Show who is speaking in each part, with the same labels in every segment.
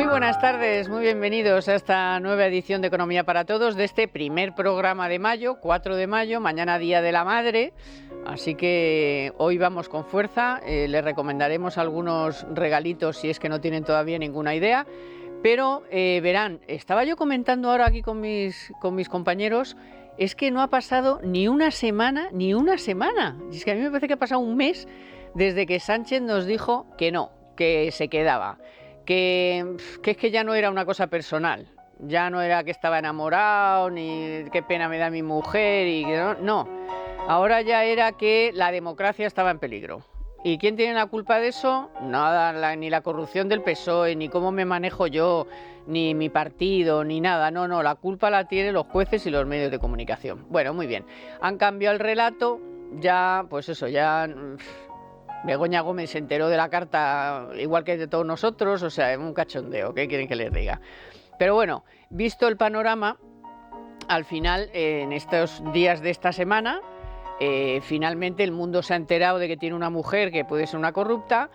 Speaker 1: Muy buenas tardes, muy bienvenidos a esta nueva edición de Economía para Todos de este primer programa de mayo, 4 de mayo, mañana Día de la Madre, así que hoy vamos con fuerza, les recomendaremos algunos regalitos si es que no tienen todavía ninguna idea, pero verán, estaba yo comentando ahora aquí con mis compañeros, es que no ha pasado ni una semana, es que a mí me parece que ha pasado un mes desde que Sánchez nos dijo que no, que se quedaba. Que es que ya no era una cosa personal, ya no era que estaba enamorado, ni qué pena me da mi mujer, y que no, ahora ya era que la democracia estaba en peligro. ¿Y quién tiene la culpa de eso? Nada, ni la corrupción del PSOE, ni cómo me manejo yo, ni mi partido, ni nada, no, la culpa la tienen los jueces y los medios de comunicación. Bueno, muy bien, han cambiado el relato, ya, pues eso, ya... Begoña Gómez se enteró de la carta igual que de todos nosotros, o sea, es un cachondeo, ¿qué quieren que les diga? Pero bueno, visto el panorama, al final, en estos días de esta semana, finalmente el mundo se ha enterado de que tiene una mujer que puede ser una corrupta,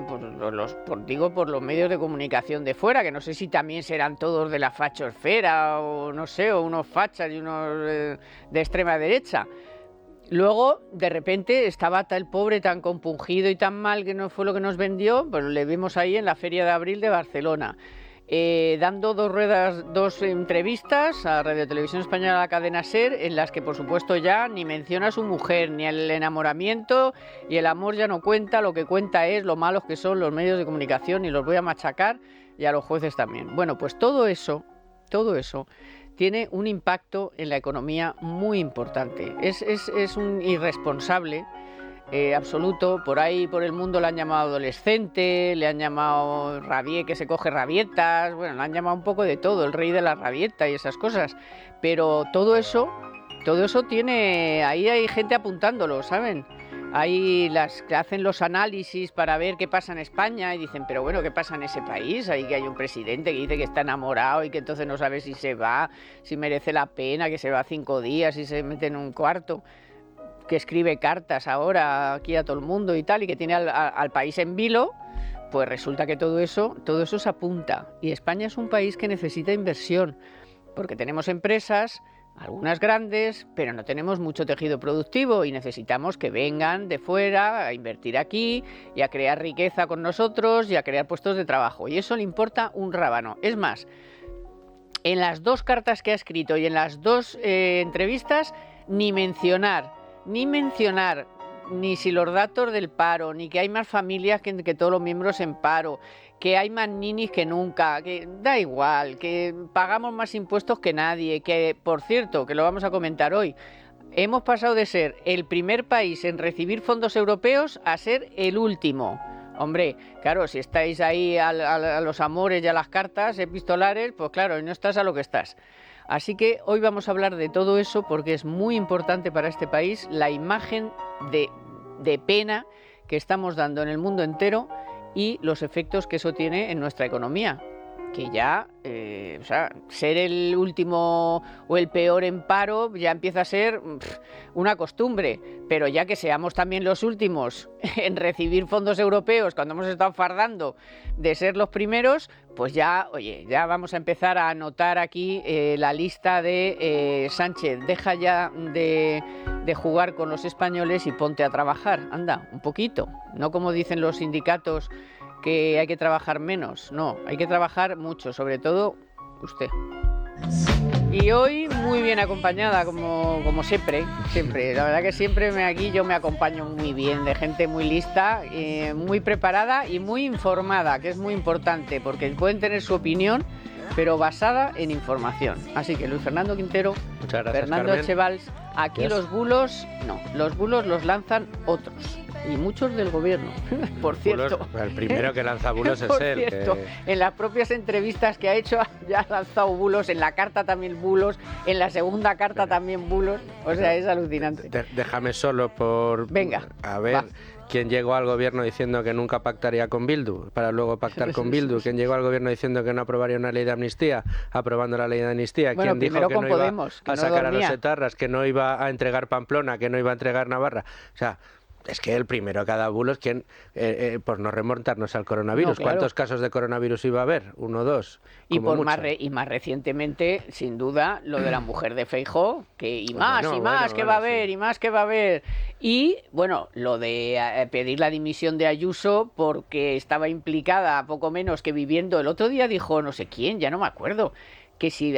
Speaker 1: por los medios de comunicación de fuera, que no sé si también serán todos de la fachosfera, o no sé, o unos fachas y unos de extrema derecha. Luego, de repente, estaba el pobre tan compungido y tan mal que no fue lo que nos vendió, pues le vimos ahí en la Feria de Abril de Barcelona, dando dos entrevistas a Radio Televisión Española, a la cadena SER, en las que, por supuesto, ya ni menciona a su mujer, ni el enamoramiento, y el amor ya no cuenta, lo que cuenta es lo malos que son los medios de comunicación, y los voy a machacar, y a los jueces también. Bueno, pues todo eso tiene un impacto en la economía muy importante. Es un irresponsable absoluto. Por ahí, por el mundo, le han llamado adolescente, le han llamado rabié, que se coge rabietas, bueno, le han llamado un poco de todo, el rey de la rabieta y esas cosas. Pero todo eso tiene... Ahí hay gente apuntándolo, ¿saben? Hay las que hacen los análisis para ver qué pasa en España y dicen, pero bueno, ¿qué pasa en ese país? Ahí que hay un presidente que dice que está enamorado y que entonces no sabe si se va, si merece la pena, que se va 5 días y se mete en un cuarto, que escribe cartas ahora aquí a todo el mundo y tal, y que tiene al país en vilo. Pues resulta que todo eso se apunta. Y España es un país que necesita inversión, porque tenemos empresas, algunas grandes, pero no tenemos mucho tejido productivo y necesitamos que vengan de fuera a invertir aquí y a crear riqueza con nosotros y a crear puestos de trabajo. Y eso le importa un rábano. Es más, en las dos cartas que ha escrito y en las dos entrevistas, ni mencionar ni si los datos del paro, ni que hay más familias que todos los miembros en paro, que hay más ninis que nunca, que da igual, que pagamos más impuestos que nadie, que, por cierto, que lo vamos a comentar hoy, hemos pasado de ser el primer país en recibir fondos europeos a ser el último. Hombre, claro, si estáis ahí a los amores y a las cartas epistolares, pues claro, no estás a lo que estás. Así que hoy vamos a hablar de todo eso porque es muy importante para este país la imagen de pena que estamos dando en el mundo entero y los efectos que eso tiene en nuestra economía. Que ya, ser el último o el peor en paro ya empieza a ser una costumbre, pero ya que seamos también los últimos en recibir fondos europeos cuando hemos estado fardando de ser los primeros, pues ya, oye, ya vamos a empezar a anotar aquí la lista de Sánchez, deja ya de jugar con los españoles y ponte a trabajar, anda, un poquito, no como dicen los sindicatos, que hay que trabajar menos, no, hay que trabajar mucho, sobre todo usted. Y hoy muy bien acompañada, como siempre, la verdad que siempre aquí yo me acompaño muy bien, de gente muy lista, muy preparada y muy informada, que es muy importante, porque pueden tener su opinión, pero basada en información. Así que Luis Fernando Quintero,
Speaker 2: muchas gracias,
Speaker 1: Fernando
Speaker 2: Carmen.
Speaker 1: Echevals, aquí yes. Los bulos los lanzan otros. Y muchos del gobierno, por cierto.
Speaker 2: Bulos, el primero que lanza bulos es él.
Speaker 1: Cierto, en las propias entrevistas que ha hecho ya ha lanzado bulos, en la carta también bulos, en la segunda carta también bulos. O sea, es alucinante.
Speaker 2: Déjame solo por...
Speaker 1: Venga,
Speaker 2: a ver... Va. ¿Quién llegó al gobierno diciendo que nunca pactaría con Bildu para luego pactar con Bildu? ¿Quién llegó al gobierno diciendo que no aprobaría una ley de amnistía, aprobando la ley de amnistía?
Speaker 1: Bueno,
Speaker 2: ¿Quién dijo que no
Speaker 1: Podemos,
Speaker 2: iba a sacar a los etarras, que no iba a entregar Pamplona, que no iba a entregar Navarra? O sea, Es que el primero que ha dado bulo es quien, por no remontarnos al coronavirus.
Speaker 1: No, claro.
Speaker 2: ¿Cuántos casos de coronavirus iba a haber? ¿1 o 2?
Speaker 1: Y,
Speaker 2: Como mucho.
Speaker 1: más recientemente, sin duda, lo de la mujer de Feijóo, que
Speaker 2: Pues
Speaker 1: más que va a haber,
Speaker 2: sí.
Speaker 1: y más que va a haber. Y, bueno, lo de pedir la dimisión de Ayuso porque estaba implicada, poco menos que viviendo, el otro día dijo no sé quién, ya no me acuerdo, que si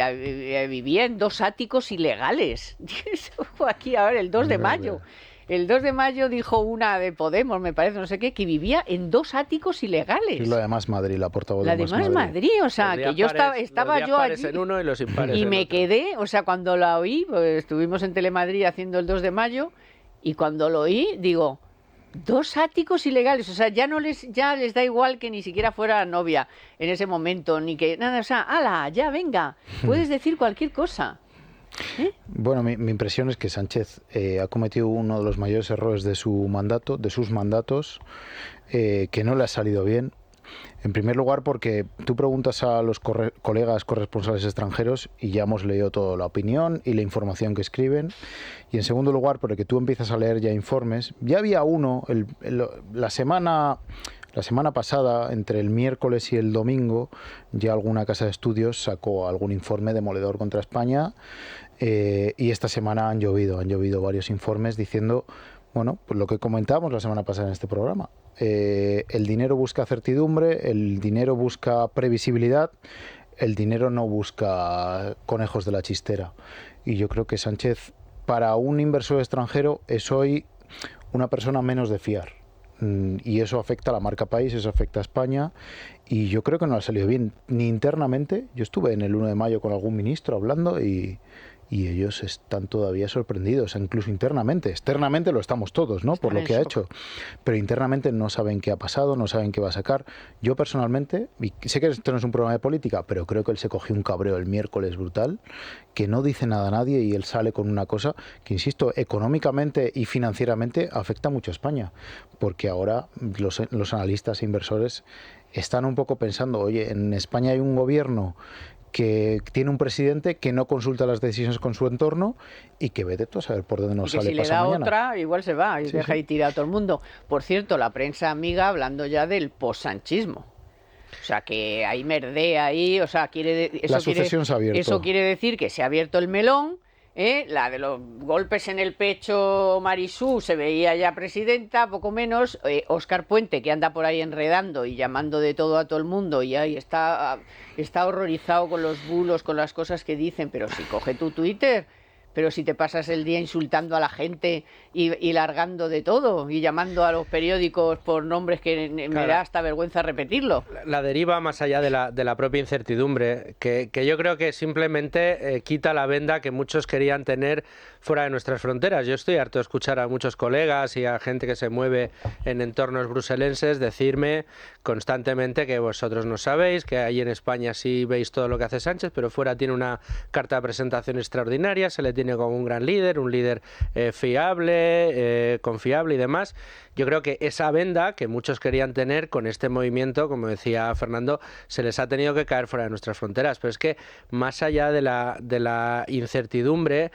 Speaker 1: vivía en 2 áticos ilegales. Eso fue aquí, a ver, el 2 de mayo. El 2 de mayo dijo una de Podemos, me parece, no sé qué, que vivía en 2 áticos ilegales.
Speaker 3: Y la de Más Madrid, la portavoz
Speaker 1: La
Speaker 3: de
Speaker 1: de
Speaker 3: Más
Speaker 1: Más Madrid, o sea, que yo estaba yo allí
Speaker 2: en uno y los impares
Speaker 1: y
Speaker 2: en
Speaker 1: me
Speaker 2: otro.
Speaker 1: quedé, o sea, cuando la oí, pues estuvimos en Telemadrid haciendo el 2 de mayo, y cuando lo oí, digo, 2 áticos ilegales, o sea, ya les da igual que ni siquiera fuera novia en ese momento, ni que nada, o sea, ala, ya venga, puedes decir cualquier cosa.
Speaker 3: Bueno, mi impresión es que Sánchez ha cometido uno de los mayores errores de sus mandatos, que no le ha salido bien. En primer lugar, porque tú preguntas a los colegas corresponsales extranjeros y ya hemos leído toda la opinión y la información que escriben. Y en segundo lugar, porque tú empiezas a leer ya informes. Ya había uno la semana pasada, entre el miércoles y el domingo, ya alguna casa de estudios sacó algún informe demoledor contra España, y esta semana han llovido varios informes diciendo, bueno, pues lo que comentábamos la semana pasada en este programa. El dinero busca certidumbre, el dinero busca previsibilidad, el dinero no busca conejos de la chistera. Y yo creo que Sánchez, para un inversor extranjero, es hoy una persona menos de fiar. Y eso afecta a la marca país, eso afecta a España, y yo creo que no ha salido bien, ni internamente. Yo estuve en el 1 de mayo con algún ministro hablando y ellos están todavía sorprendidos, incluso internamente. Externamente lo estamos todos, ¿no? Por lo que ha hecho. Pero internamente no saben qué ha pasado, no saben qué va a sacar. Yo personalmente, y sé que esto no es un programa de política, pero creo que él se cogió un cabreo el miércoles brutal, que no dice nada a nadie y él sale con una cosa que, insisto, económicamente y financieramente afecta mucho a España. Porque ahora los analistas e inversores están un poco pensando, oye, en España hay un gobierno que tiene un presidente que no consulta las decisiones con su entorno y que vete tú a saber por dónde nos sale
Speaker 1: pasado mañana. Y que si le da
Speaker 3: mañana.
Speaker 1: otra, igual se va y deja ahí tirado a todo el mundo. Por cierto, la prensa amiga hablando ya del possanchismo. O sea, que hay merdea ahí, o sea,
Speaker 3: la sucesión se ha abierto.
Speaker 1: Eso quiere decir que se ha abierto el melón. La de los golpes en el pecho, Marisú se veía ya presidenta, poco menos. Óscar Puente, que anda por ahí enredando y llamando de todo a todo el mundo, y ahí está horrorizado con los bulos, con las cosas que dicen. Pero si coge tu Twitter, pero si te pasas el día insultando a la gente y largando de todo y llamando a los periódicos por nombres que me da hasta vergüenza repetirlo.
Speaker 2: La deriva más allá de la propia incertidumbre, que yo creo que simplemente quita la venda que muchos querían tener fuera de nuestras fronteras. Yo estoy harto de escuchar a muchos colegas y a gente que se mueve en entornos bruselenses decirme constantemente que vosotros no sabéis, que ahí en España sí veis todo lo que hace Sánchez, pero fuera tiene una carta de presentación extraordinaria, se le tiene como un gran líder, un líder fiable, confiable y demás. Yo creo que esa venda que muchos querían tener con este movimiento, como decía Fernando, se les ha tenido que caer fuera de nuestras fronteras. Pero es que más allá de la incertidumbre,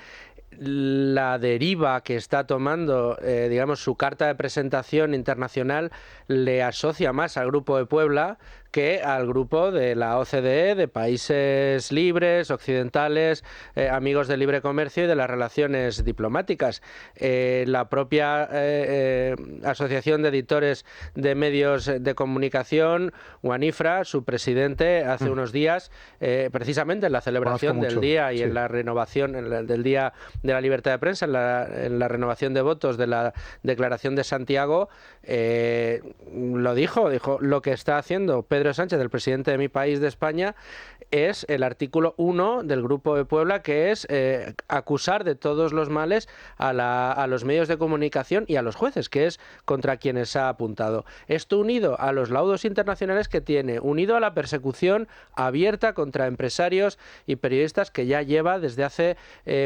Speaker 2: la deriva que está tomando, digamos, su carta de presentación internacional le asocia más al Grupo de Puebla que al grupo de la OCDE, de países libres, occidentales, amigos del libre comercio y de las relaciones diplomáticas. La propia Asociación de Editores de Medios de Comunicación, UANIFRA, su presidente, hace unos días, precisamente en la celebración del día y en la renovación del Día de la Libertad de Prensa, en la renovación de votos de la Declaración de Santiago, lo dijo, lo que está haciendo Pedro Sánchez, el presidente de mi país, de España, es el artículo 1 del Grupo de Puebla, que es acusar de todos los males a los medios de comunicación y a los jueces, que es contra quienes ha apuntado. Esto unido a los laudos internacionales que tiene, unido a la persecución abierta contra empresarios y periodistas que ya lleva desde hace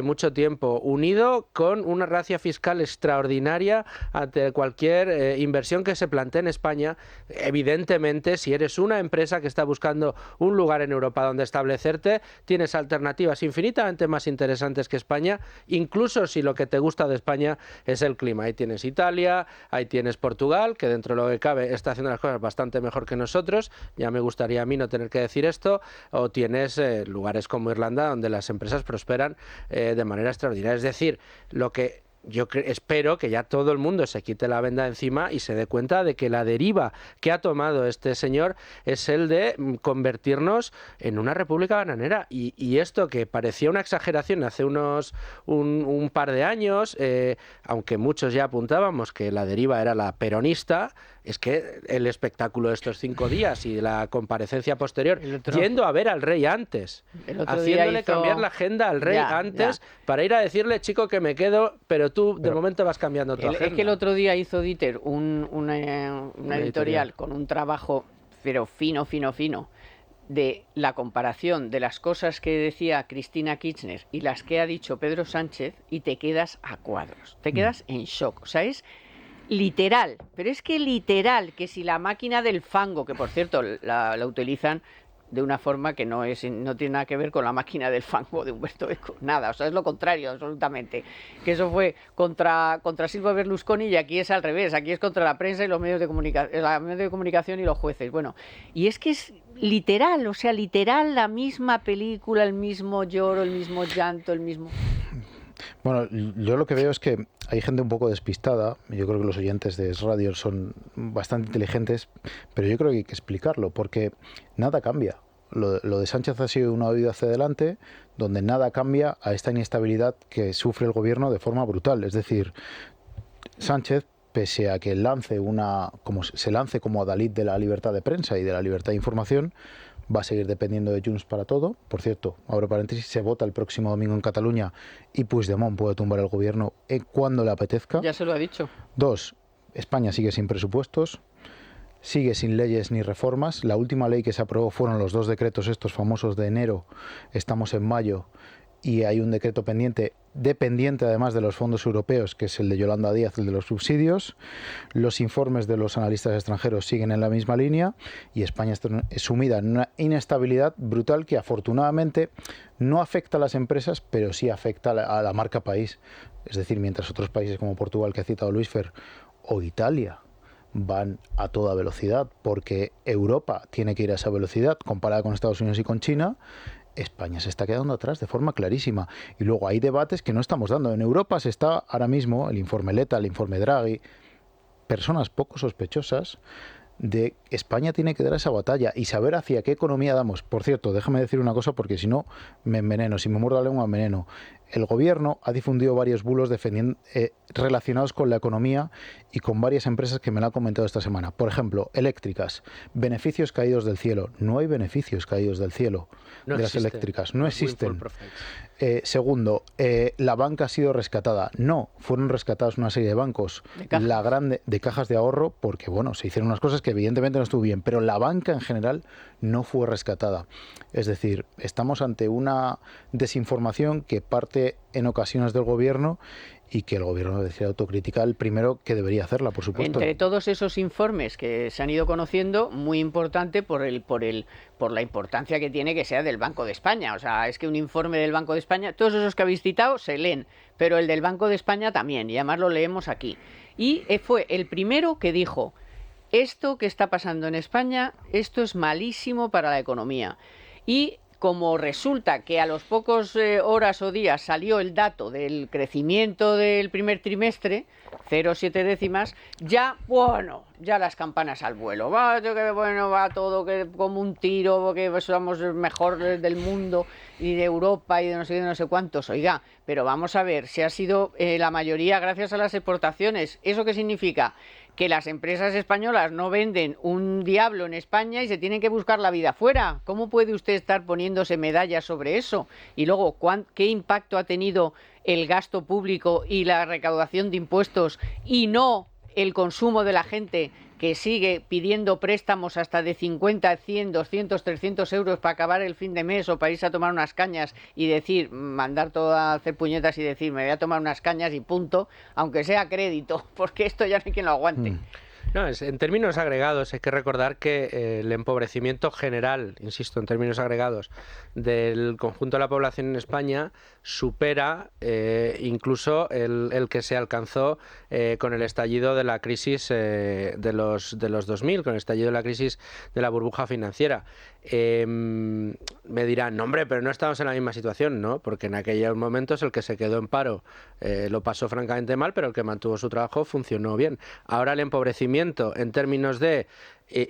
Speaker 2: mucho tiempo, unido con una racia fiscal extraordinaria ante cualquier inversión que se plantee en España. Evidentemente, si eres una empresa que está buscando un lugar en Europa donde establecerte, tienes alternativas infinitamente más interesantes que España, incluso si lo que te gusta de España es el clima. Ahí tienes Italia, ahí tienes Portugal, que dentro de lo que cabe está haciendo las cosas bastante mejor que nosotros, ya me gustaría a mí no tener que decir esto, o tienes lugares como Irlanda donde las empresas prosperan de manera extraordinaria. Es decir, lo que yo espero que ya todo el mundo se quite la venda encima y se dé cuenta de que la deriva que ha tomado este señor es el de convertirnos en una república bananera. Y esto que parecía una exageración hace un par de años, aunque muchos ya apuntábamos que la deriva era la peronista, es que el espectáculo de estos 5 días y la comparecencia posterior, yendo a ver al rey antes, haciéndole cambiar la agenda al rey antes, para ir a decirle, chico, que me quedo, pero tú de momento vas cambiando tu agenda.
Speaker 1: Es que el otro día hizo Dieter una editorial con un trabajo, pero fino, de la comparación de las cosas que decía Cristina Kirchner y las que ha dicho Pedro Sánchez, y te quedas a cuadros, te quedas en shock. O sea, es literal, pero es que literal, que si la máquina del fango, que por cierto la utilizan de una forma que no tiene nada que ver con la máquina del fango de Umberto Eco, nada, o sea, es lo contrario absolutamente, que eso fue contra Silvio Berlusconi, y aquí es al revés, aquí es contra la prensa y los medios de comunicación y los jueces. Bueno, y es que es literal, o sea, literal la misma película, el mismo lloro, el mismo llanto, el mismo...
Speaker 3: Bueno, yo lo que veo es que hay gente un poco despistada. Yo creo que los oyentes de Es Radio son bastante inteligentes, pero yo creo que hay que explicarlo, porque nada cambia. Lo de Sánchez ha sido una huida hacia adelante, donde nada cambia a esta inestabilidad que sufre el gobierno de forma brutal. Es decir, Sánchez, pese a que se lance como adalid de la libertad de prensa y de la libertad de información, va a seguir dependiendo de Junts para todo. Por cierto, abro paréntesis, se vota el próximo domingo en Cataluña y Puigdemont puede tumbar el gobierno cuando le apetezca.
Speaker 1: Ya se lo ha dicho.
Speaker 3: 2. España sigue sin presupuestos, sigue sin leyes ni reformas. La última ley que se aprobó fueron los 2 decretos estos famosos de enero. Estamos en mayo y hay un decreto dependiente además de los fondos europeos, que es el de Yolanda Díaz, el de los subsidios. Los informes de los analistas extranjeros siguen en la misma línea y España está sumida en una inestabilidad brutal que afortunadamente no afecta a las empresas, pero sí afecta a la marca país. Es decir, mientras otros países como Portugal, que ha citado Luis Fer, o Italia, van a toda velocidad porque Europa tiene que ir a esa velocidad comparada con Estados Unidos y con China, España se está quedando atrás de forma clarísima. Y luego hay debates que no estamos dando. En Europa se está ahora mismo, el informe Letta, el informe Draghi, personas poco sospechosas de España tiene que dar esa batalla y saber hacia qué economía damos. Por cierto, déjame decir una cosa porque si no me enveneno, si me muerdo la lengua me enveneno. El gobierno ha difundido varios bulos relacionados con la economía y con varias empresas que me lo han comentado esta semana. Por ejemplo, eléctricas, beneficios caídos del cielo. No hay beneficios caídos del cielo de las eléctricas, no existen. Segundo, la banca ha sido rescatada. No, fueron rescatados una serie de bancos, de cajas de ahorro, porque bueno, se hicieron unas cosas que evidentemente no estuvo bien, pero la banca en general no fue rescatada. Es decir, estamos ante una desinformación que parte en ocasiones del gobierno y que el gobierno debe ser autocrítica el primero que debería hacerla, por supuesto.
Speaker 1: Entre todos esos informes que se han ido conociendo, muy importante por la importancia que tiene que sea del Banco de España. O sea, es que un informe del Banco de España, todos esos que habéis citado se leen, pero el del Banco de España también, y además lo leemos aquí. Y fue el primero que dijo: esto que está pasando en España, esto es malísimo para la economía. Y como resulta que a los pocos horas o días salió el dato del crecimiento del primer trimestre, 0,7 décimas, ya las campanas al vuelo. Va todo como un tiro, porque somos los mejores del mundo y de Europa y de no sé cuántos. Oiga, pero vamos a ver, si ha sido la mayoría gracias a las exportaciones. ¿Eso qué significa? Que las empresas españolas no venden un diablo en España y se tienen que buscar la vida fuera. ¿Cómo puede usted estar poniéndose medallas sobre eso? Y luego, ¿qué impacto ha tenido el gasto público y la recaudación de impuestos y no el consumo de la gente, que sigue pidiendo préstamos hasta de 50, 100, 200, 300 euros para acabar el fin de mes o para irse a tomar unas cañas y decir, mandar todo a hacer puñetas y decir, me voy a tomar unas cañas y punto, aunque sea crédito, porque esto ya no hay quien lo aguante?
Speaker 2: No, en términos agregados hay que recordar que el empobrecimiento general, insisto, en términos agregados, del conjunto de la población en España supera incluso el que se alcanzó con el estallido de la crisis de los 2000, con el estallido de la crisis de la burbuja financiera. Me dirán, no hombre, pero no estamos en la misma situación, ¿no? Porque en aquellos momentos el que se quedó en paro lo pasó francamente mal, pero el que mantuvo su trabajo funcionó bien. Ahora el empobrecimiento en términos de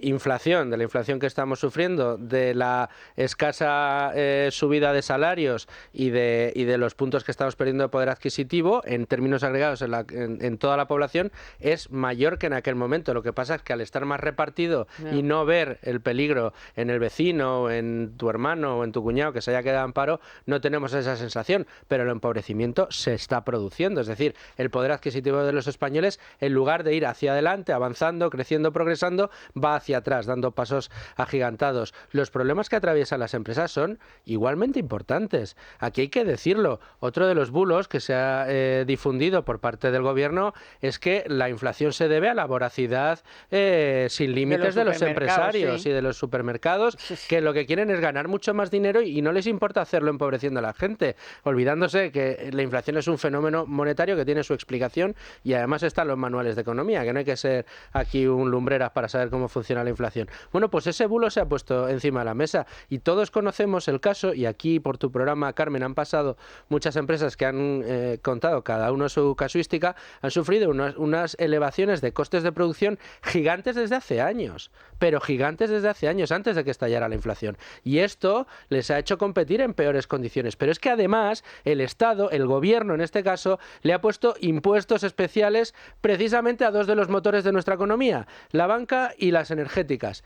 Speaker 2: inflación, de la inflación que estamos sufriendo, de la escasa subida de salarios y de los puntos que estamos perdiendo de poder adquisitivo, en términos agregados en toda la población, es mayor que en aquel momento. Lo que pasa es que al estar más repartido y no ver el peligro en el vecino, o en tu hermano o en tu cuñado que se haya quedado en paro, no tenemos esa sensación, pero el empobrecimiento se está produciendo. Es decir, el poder adquisitivo de los españoles, en lugar de ir hacia adelante, avanzando, creciendo, progresando, va hacia atrás, dando pasos agigantados. Los problemas que atraviesan las empresas son igualmente importantes. Aquí hay que decirlo. Otro de los bulos que se ha difundido por parte del gobierno es que la inflación se debe a la voracidad sin límites de los empresarios y de los supermercados, que lo que quieren es ganar mucho más dinero y no les importa hacerlo empobreciendo a la gente, olvidándose que la inflación es un fenómeno monetario que tiene su explicación y además están los manuales de economía, que no hay que ser aquí un lumbreras para saber cómo funciona la inflación. Bueno, pues ese bulo se ha puesto encima de la mesa y todos conocemos el caso, y aquí por tu programa, Carmen, han pasado muchas empresas que han contado cada uno su casuística, han sufrido unas elevaciones de costes de producción gigantes desde hace años, pero gigantes desde hace años, antes de que estallara la inflación. Y esto les ha hecho competir en peores condiciones. Pero es que además el Estado, el gobierno en este caso, le ha puesto impuestos especiales precisamente a dos de los motores de nuestra economía, la banca y las energéticas.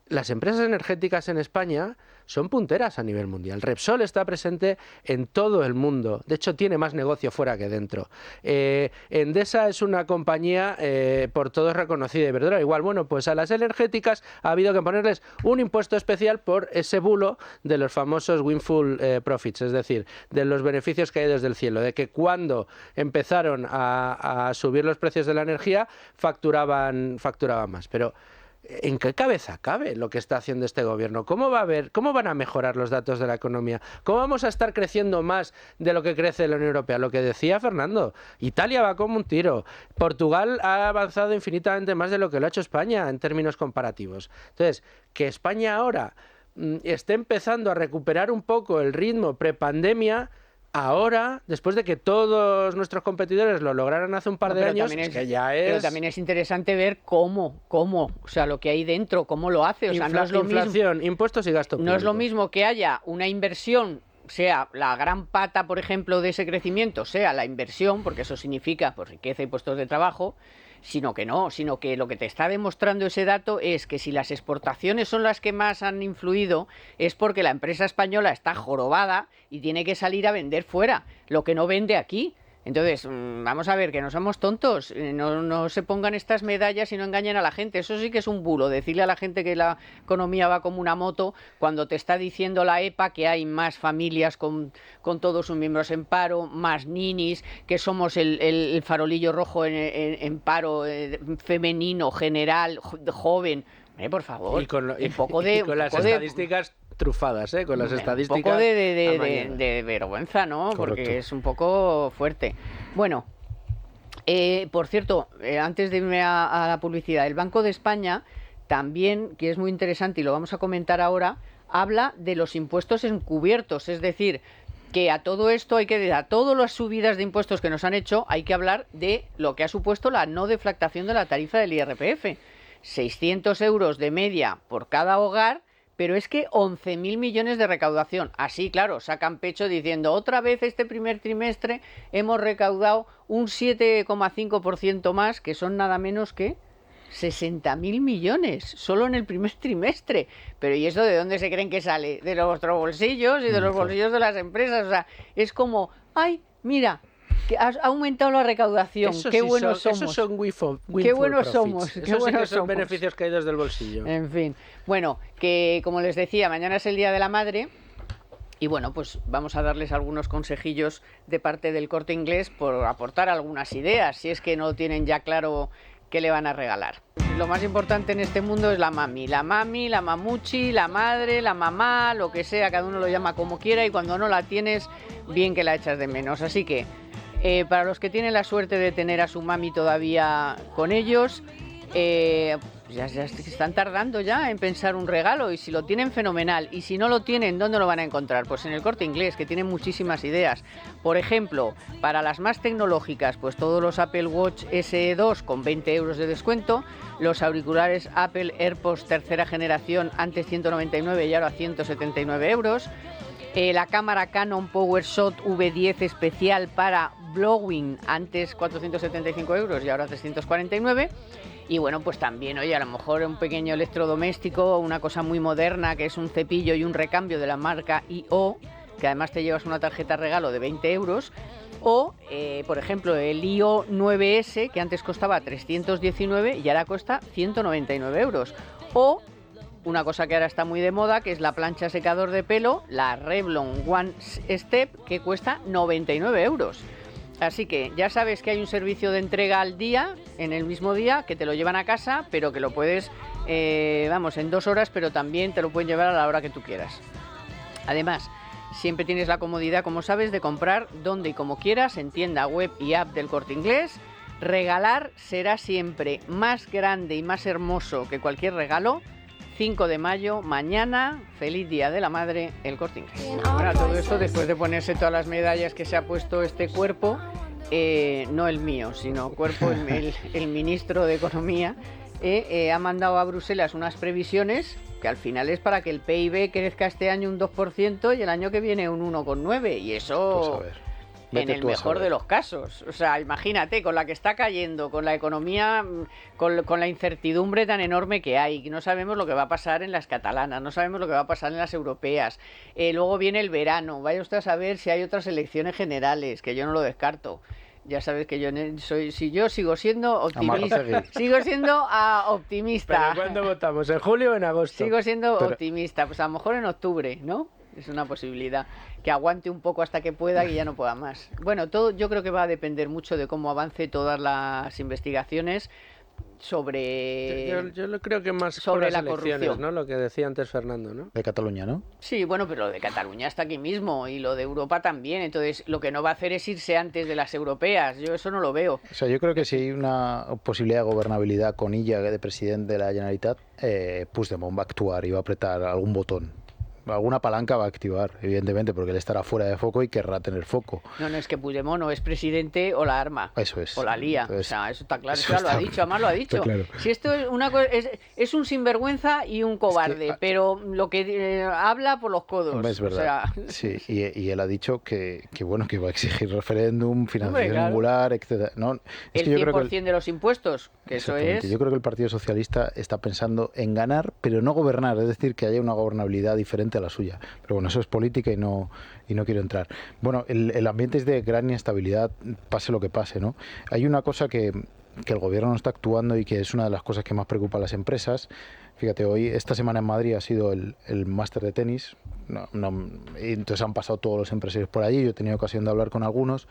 Speaker 2: Las empresas energéticas en España son punteras a nivel mundial. Repsol está presente en todo el mundo. De hecho, tiene más negocio fuera que dentro. Endesa es una compañía por todos reconocida y verdadera. Igual, bueno, pues a las energéticas ha habido que ponerles un impuesto especial por ese bulo de los famosos windfall profits, es decir, de los beneficios caídos del cielo, de que cuando empezaron a subir los precios de la energía facturaban más. Pero ¿en qué cabeza cabe lo que está haciendo este gobierno? ¿Cómo van a mejorar los datos de la economía? ¿Cómo vamos a estar creciendo más de lo que crece la Unión Europea? Lo que decía Fernando, Italia va como un tiro. Portugal ha avanzado infinitamente más de lo que lo ha hecho España en términos comparativos. Entonces, que España ahora esté empezando a recuperar un poco el ritmo prepandemia, ahora, después de que todos nuestros competidores lo lograron hace un par de años,
Speaker 1: Pero también es interesante ver cómo, o sea, lo que hay dentro, cómo lo hace. O sea, no es lo
Speaker 2: inflación, impuestos y gasto público.
Speaker 1: No es lo mismo que haya una inversión, sea la gran pata, por ejemplo, de ese crecimiento, sea la inversión, porque eso significa pues, riqueza y puestos de trabajo, sino que lo que te está demostrando ese dato es que si las exportaciones son las que más han influido es porque la empresa española está jorobada y tiene que salir a vender fuera, lo que no vende aquí. Entonces, vamos a ver, que no somos tontos, no se pongan estas medallas y no engañen a la gente. Eso sí que es un bulo, decirle a la gente que la economía va como una moto cuando te está diciendo la EPA que hay más familias con todos sus miembros en paro, más ninis, que somos el farolillo rojo en paro femenino, general, joven. Por favor,
Speaker 2: y con las estadísticas trufadas, con las estadísticas.
Speaker 1: Un poco de vergüenza, ¿no? Correcto. Porque es un poco fuerte. Bueno, por cierto, antes de irme a la publicidad, el Banco de España también, que es muy interesante y lo vamos a comentar ahora, habla de los impuestos encubiertos, es decir, que a todo esto a todas las subidas de impuestos que nos han hecho, hay que hablar de lo que ha supuesto la no deflactación de la tarifa del IRPF. 600 euros de media por cada hogar, pero es que 11.000 millones de recaudación. Así, claro, sacan pecho diciendo, otra vez este primer trimestre hemos recaudado un 7,5% más, que son nada menos que 60.000 millones, solo en el primer trimestre. Pero ¿y eso de dónde se creen que sale? De nuestros bolsillos y de los bolsillos de las empresas. O sea, es como, ay, mira, que ha aumentado la recaudación, qué buenos somos.
Speaker 2: Esos son
Speaker 1: qué buenos somos.
Speaker 2: Esos sí que son beneficios caídos del bolsillo.
Speaker 1: En fin, bueno, que como les decía, mañana es el Día de la Madre y bueno, pues vamos a darles algunos consejillos de parte del Corte Inglés por aportar algunas ideas, si es que no tienen ya claro qué le van a regalar. lo más importante en este mundo es la mami, la mamuchi, la madre, la mamá, lo que sea, cada uno lo llama como quiera, y cuando no la tienes, bien que la echas de menos. Así que para los que tienen la suerte de tener a su mami todavía con ellos, ya están tardando ya en pensar un regalo, y si lo tienen, fenomenal, y si no lo tienen, ¿dónde lo van a encontrar? Pues en el Corte Inglés, que tiene muchísimas ideas. Por ejemplo, para las más tecnológicas, pues todos los Apple Watch SE 2 con 20 euros de descuento, los auriculares Apple AirPods tercera generación, antes 199 y ahora 179 euros, la cámara Canon PowerShot V10 especial para vlogging, antes 475 euros y ahora 349. Y bueno, pues también, oye, a lo mejor un pequeño electrodoméstico, una cosa muy moderna, que es un cepillo y un recambio de la marca IO, que además te llevas una tarjeta regalo de 20 euros. O, por ejemplo, el IO 9S, que antes costaba 319 y ahora cuesta 199 euros. O una cosa que ahora está muy de moda, que es la plancha secador de pelo, la Revlon One Step, que cuesta 99 euros. Así que ya sabes que hay un servicio de entrega al día, en el mismo día, que te lo llevan a casa, pero que lo puedes, en 2 horas, pero también te lo pueden llevar a la hora que tú quieras. Además, siempre tienes la comodidad, como sabes, de comprar donde y como quieras, en tienda web y app del Corte Inglés. Regalar será siempre más grande y más hermoso que cualquier regalo. 5 de mayo, mañana, feliz Día de la Madre, el Corte Inglés. Bueno, todo esto después de ponerse todas las medallas que se ha puesto este cuerpo, no el mío, sino cuerpo, el ministro de Economía, ha mandado a Bruselas unas previsiones que al final es para que el PIB crezca este año un 2% y el año que viene un 1,9%, y eso... Pues en el mejor de los casos. O sea, imagínate, con la que está cayendo, con la economía, con la incertidumbre tan enorme que hay, no sabemos lo que va a pasar en las catalanas, no sabemos lo que va a pasar en las europeas. Luego viene el verano, vaya usted a saber si hay otras elecciones generales, que yo no lo descarto. Ya sabes que yo sigo siendo optimista. Sigo siendo optimista.
Speaker 2: ¿Pero cuándo votamos? ¿En julio o en agosto?
Speaker 1: Sigo siendo optimista, pues a lo mejor en octubre, ¿no? Es una posibilidad, que aguante un poco hasta que pueda y ya no pueda más. Bueno, todo yo creo que va a depender mucho de cómo avance todas las investigaciones sobre...
Speaker 2: Yo creo que más
Speaker 1: sobre la
Speaker 2: corrupción, ¿no? Lo que decía antes Fernando, ¿no?
Speaker 3: De Cataluña, ¿no?
Speaker 1: Sí, bueno, pero lo de Cataluña está aquí mismo y lo de Europa también. Entonces, lo que no va a hacer es irse antes de las europeas. Yo eso no lo veo.
Speaker 3: O sea, yo creo que si hay una posibilidad de gobernabilidad con Illa de presidente de la Generalitat, Puigdemont va a actuar y va a apretar algún botón. Alguna palanca va a activar, evidentemente, porque él estará fuera de foco y querrá tener foco.
Speaker 1: No, es que Puigdemont o es presidente o la arma.
Speaker 3: Eso es.
Speaker 1: O la lía.
Speaker 3: Entonces,
Speaker 1: o sea, eso está claro. Eso lo ha dicho, además lo ha dicho.
Speaker 3: Claro.
Speaker 1: Si esto es una cosa, es un sinvergüenza y un cobarde, pero lo que habla por los codos.
Speaker 3: Es verdad. O sea... Sí, y él ha dicho que va a exigir referéndum, financiación angular, etcétera. No, es
Speaker 1: el
Speaker 3: que yo
Speaker 1: 100%
Speaker 3: creo que
Speaker 1: de los impuestos, que eso es...
Speaker 3: Yo creo que el Partido Socialista está pensando en ganar, pero no gobernar, es decir, que haya una gobernabilidad diferente a la suya. Pero bueno, eso es política y no quiero entrar. Bueno, el ambiente es de gran inestabilidad, pase lo que pase, ¿no? Hay una cosa que el gobierno no está actuando y que es una de las cosas que más preocupa a las empresas. Fíjate, esta semana en Madrid ha sido el máster de tenis. Y entonces han pasado todos los empresarios por allí. Yo he tenido ocasión de hablar con algunos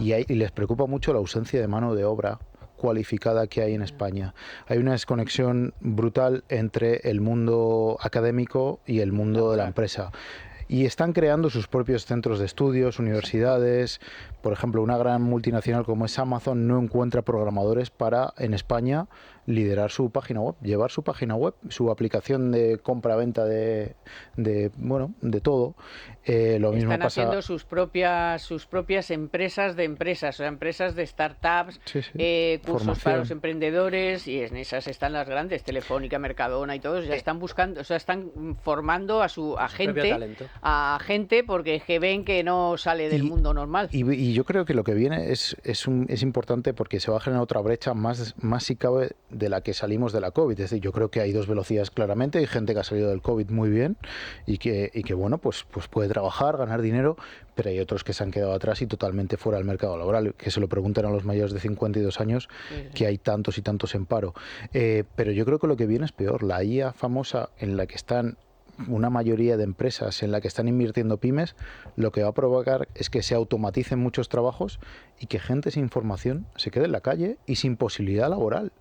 Speaker 3: y les preocupa mucho la ausencia de mano de obra cualificada que hay en España. Hay una desconexión brutal entre el mundo académico y el mundo de la empresa. Y están creando sus propios centros de estudios, universidades. Por ejemplo, una gran multinacional como es Amazon no encuentra programadores para, en España, liderar su página web, llevar su página web, su aplicación de compra-venta de todo. Lo mismo
Speaker 1: Están
Speaker 3: pasa...
Speaker 1: haciendo sus propias empresas de empresas, o sea, empresas de startups, cursos
Speaker 3: Formación
Speaker 1: para los emprendedores, y en esas están las grandes, Telefónica, Mercadona y todos, ya están buscando, o sea, están formando a gente porque es que ven que no sale del mundo normal.
Speaker 3: Y yo creo que lo que viene es importante porque se va a generar otra brecha más si cabe de la que salimos de la COVID. Es decir, yo creo que hay dos velocidades claramente. Hay gente que ha salido del COVID muy bien y que bueno, pues puede trabajar, ganar dinero, pero hay otros que se han quedado atrás y totalmente fuera del mercado laboral. Que se lo pregunten a los mayores de 52 años, que hay tantos y tantos en paro. Pero yo creo que lo que viene es peor. La IA famosa en la que están una mayoría de empresas, en la que están invirtiendo pymes, lo que va a provocar es que se automaticen muchos trabajos y que gente sin formación se quede en la calle y sin posibilidad laboral.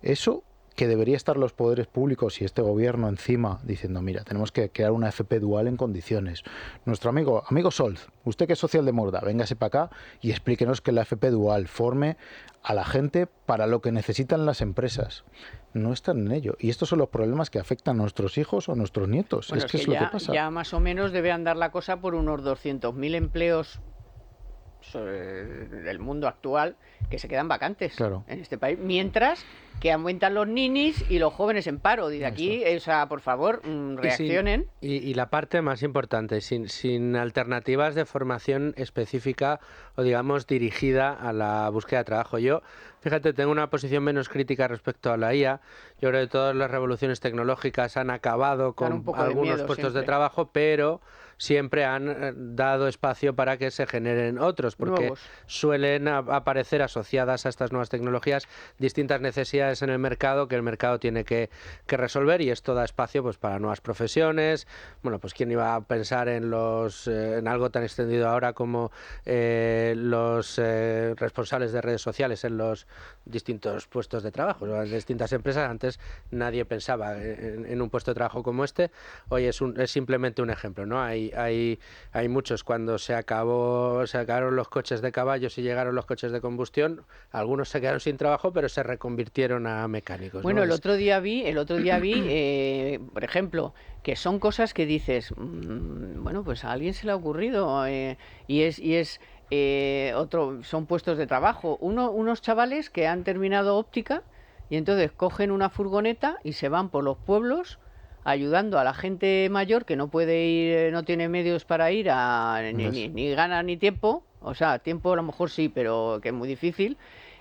Speaker 3: Eso que debería estar los poderes públicos y este gobierno encima diciendo, mira, tenemos que crear una FP dual en condiciones. Nuestro amigo Solz, usted que es socialdemócrata, véngase para acá y explíquenos que la FP dual forme a la gente para lo que necesitan las empresas. No están en ello. Y estos son los problemas que afectan a nuestros hijos o a nuestros nietos.
Speaker 1: Bueno,
Speaker 3: es que es lo que pasa.
Speaker 1: Ya más o menos debe andar la cosa por unos 200.000 empleos del mundo actual que se quedan vacantes en este país, mientras que aumentan los ninis y los jóvenes en paro. Y de aquí, o sea, por favor, reaccionen.
Speaker 2: Y la parte más importante, sin alternativas de formación específica o, digamos, dirigida a la búsqueda de trabajo. Yo, fíjate, tengo una posición menos crítica respecto a la IA. Yo creo que todas las revoluciones tecnológicas han acabado con algunos puestos de trabajo, pero siempre han dado espacio para que se generen otros, porque nuevos. Suelen aparecer asociadas a estas nuevas tecnologías distintas necesidades en el mercado que el mercado tiene que resolver, y esto da espacio pues para nuevas profesiones. Bueno, pues quién iba a pensar en en algo tan extendido ahora como los responsables de redes sociales en los distintos puestos de trabajo, en distintas empresas. Antes nadie pensaba en un puesto de trabajo como este. Hoy es simplemente un ejemplo, ¿no? Hay muchos. Cuando se acabaron los coches de caballos y llegaron los coches de combustión, algunos se quedaron sin trabajo, pero se reconvirtieron a mecánicos.
Speaker 1: Bueno, ¿no? el otro día vi, por ejemplo, que son cosas que dices, bueno, pues a alguien se le ha ocurrido, son puestos de trabajo. Unos chavales que han terminado óptica y entonces cogen una furgoneta y se van por los pueblos ayudando a la gente mayor que no puede ir, no tiene medios para ir ni ganas ni tiempo, o sea, tiempo a lo mejor sí, pero que es muy difícil,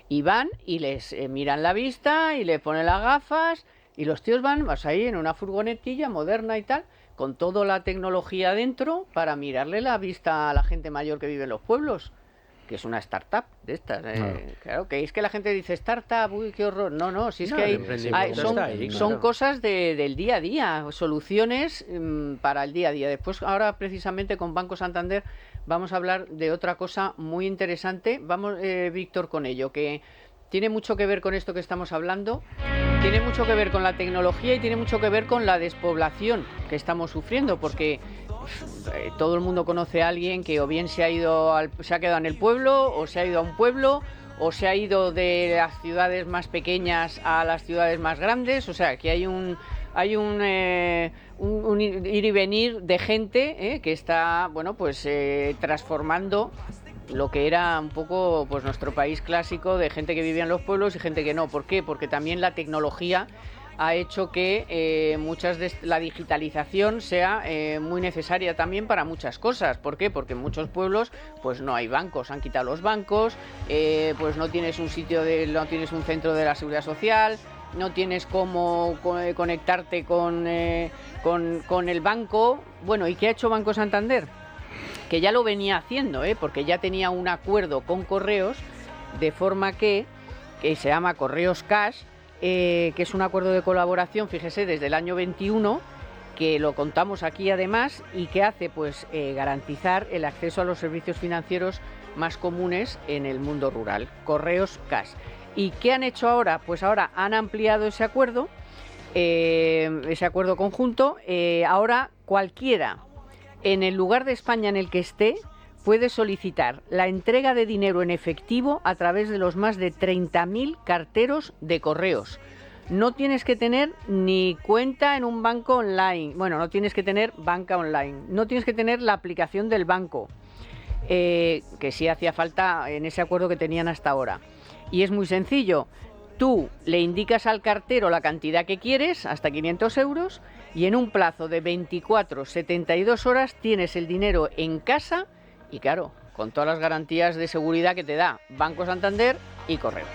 Speaker 1: y van y les miran la vista y les ponen las gafas y los tíos van ahí en una furgonetilla moderna y tal, con toda la tecnología dentro para mirarle la vista a la gente mayor que vive en los pueblos. Que es una startup de estas. Claro, que es que la gente dice startup, uy, qué horror. No, si es que son cosas del día a día, soluciones para el día a día. Después, ahora precisamente con Banco Santander vamos a hablar de otra cosa muy interesante. Vamos, Víctor, con ello, que tiene mucho que ver con esto que estamos hablando, tiene mucho que ver con la tecnología y tiene mucho que ver con la despoblación que estamos sufriendo, porque todo el mundo conoce a alguien que o bien se ha quedado en el pueblo, o se ha ido a un pueblo, o se ha ido de las ciudades más pequeñas a las ciudades más grandes. O sea, que hay un ir y venir de gente que está, bueno, pues transformando lo que era un poco pues nuestro país clásico, de gente que vivía en los pueblos y gente que no. ¿Por qué? Porque también la tecnología ha hecho que la digitalización sea muy necesaria también para muchas cosas. ¿Por qué? Porque en muchos pueblos pues no hay bancos, han quitado los bancos, pues no tienes un centro de la seguridad social, no tienes cómo conectarte con el banco. Bueno, ¿y qué ha hecho Banco Santander? Que ya lo venía haciendo, porque ya tenía un acuerdo con Correos, de forma que se llama Correos Cash, que es un acuerdo de colaboración, fíjese, desde el año 21, que lo contamos aquí además, y que hace pues garantizar el acceso a los servicios financieros más comunes en el mundo rural. Correos Cash. ¿Y qué han hecho ahora? Pues ahora han ampliado ese acuerdo conjunto. Ahora cualquiera, en el lugar de España en el que esté, puede solicitar la entrega de dinero en efectivo a través de los más de 30.000 carteros de correos. No tienes que tener ni cuenta en un banco online. Bueno, no tienes que tener banca online. No tienes que tener la aplicación del banco, que sí hacía falta en ese acuerdo que tenían hasta ahora. Y es muy sencillo. Tú le indicas al cartero la cantidad que quieres, hasta 500 euros, y en un plazo de 72 horas tienes el dinero en casa. Y claro, con todas las garantías de seguridad que te da Banco Santander y Correos.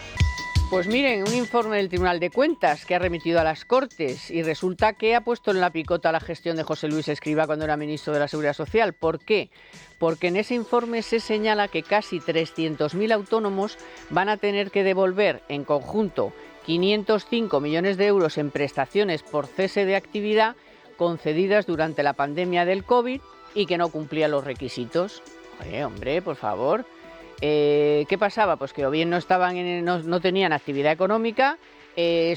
Speaker 1: Pues miren, un informe del Tribunal de Cuentas que ha remitido a las Cortes, y resulta que ha puesto en la picota la gestión de José Luis Escrivá cuando era ministro de la Seguridad Social. ¿Por qué? Porque en ese informe se señala que casi 300.000 autónomos van a tener que devolver en conjunto 505 millones de euros en prestaciones por cese de actividad concedidas durante la pandemia del COVID y que no cumplían los requisitos. Oye, hombre, por favor. ¿Qué pasaba? Pues que o bien no tenían actividad económica,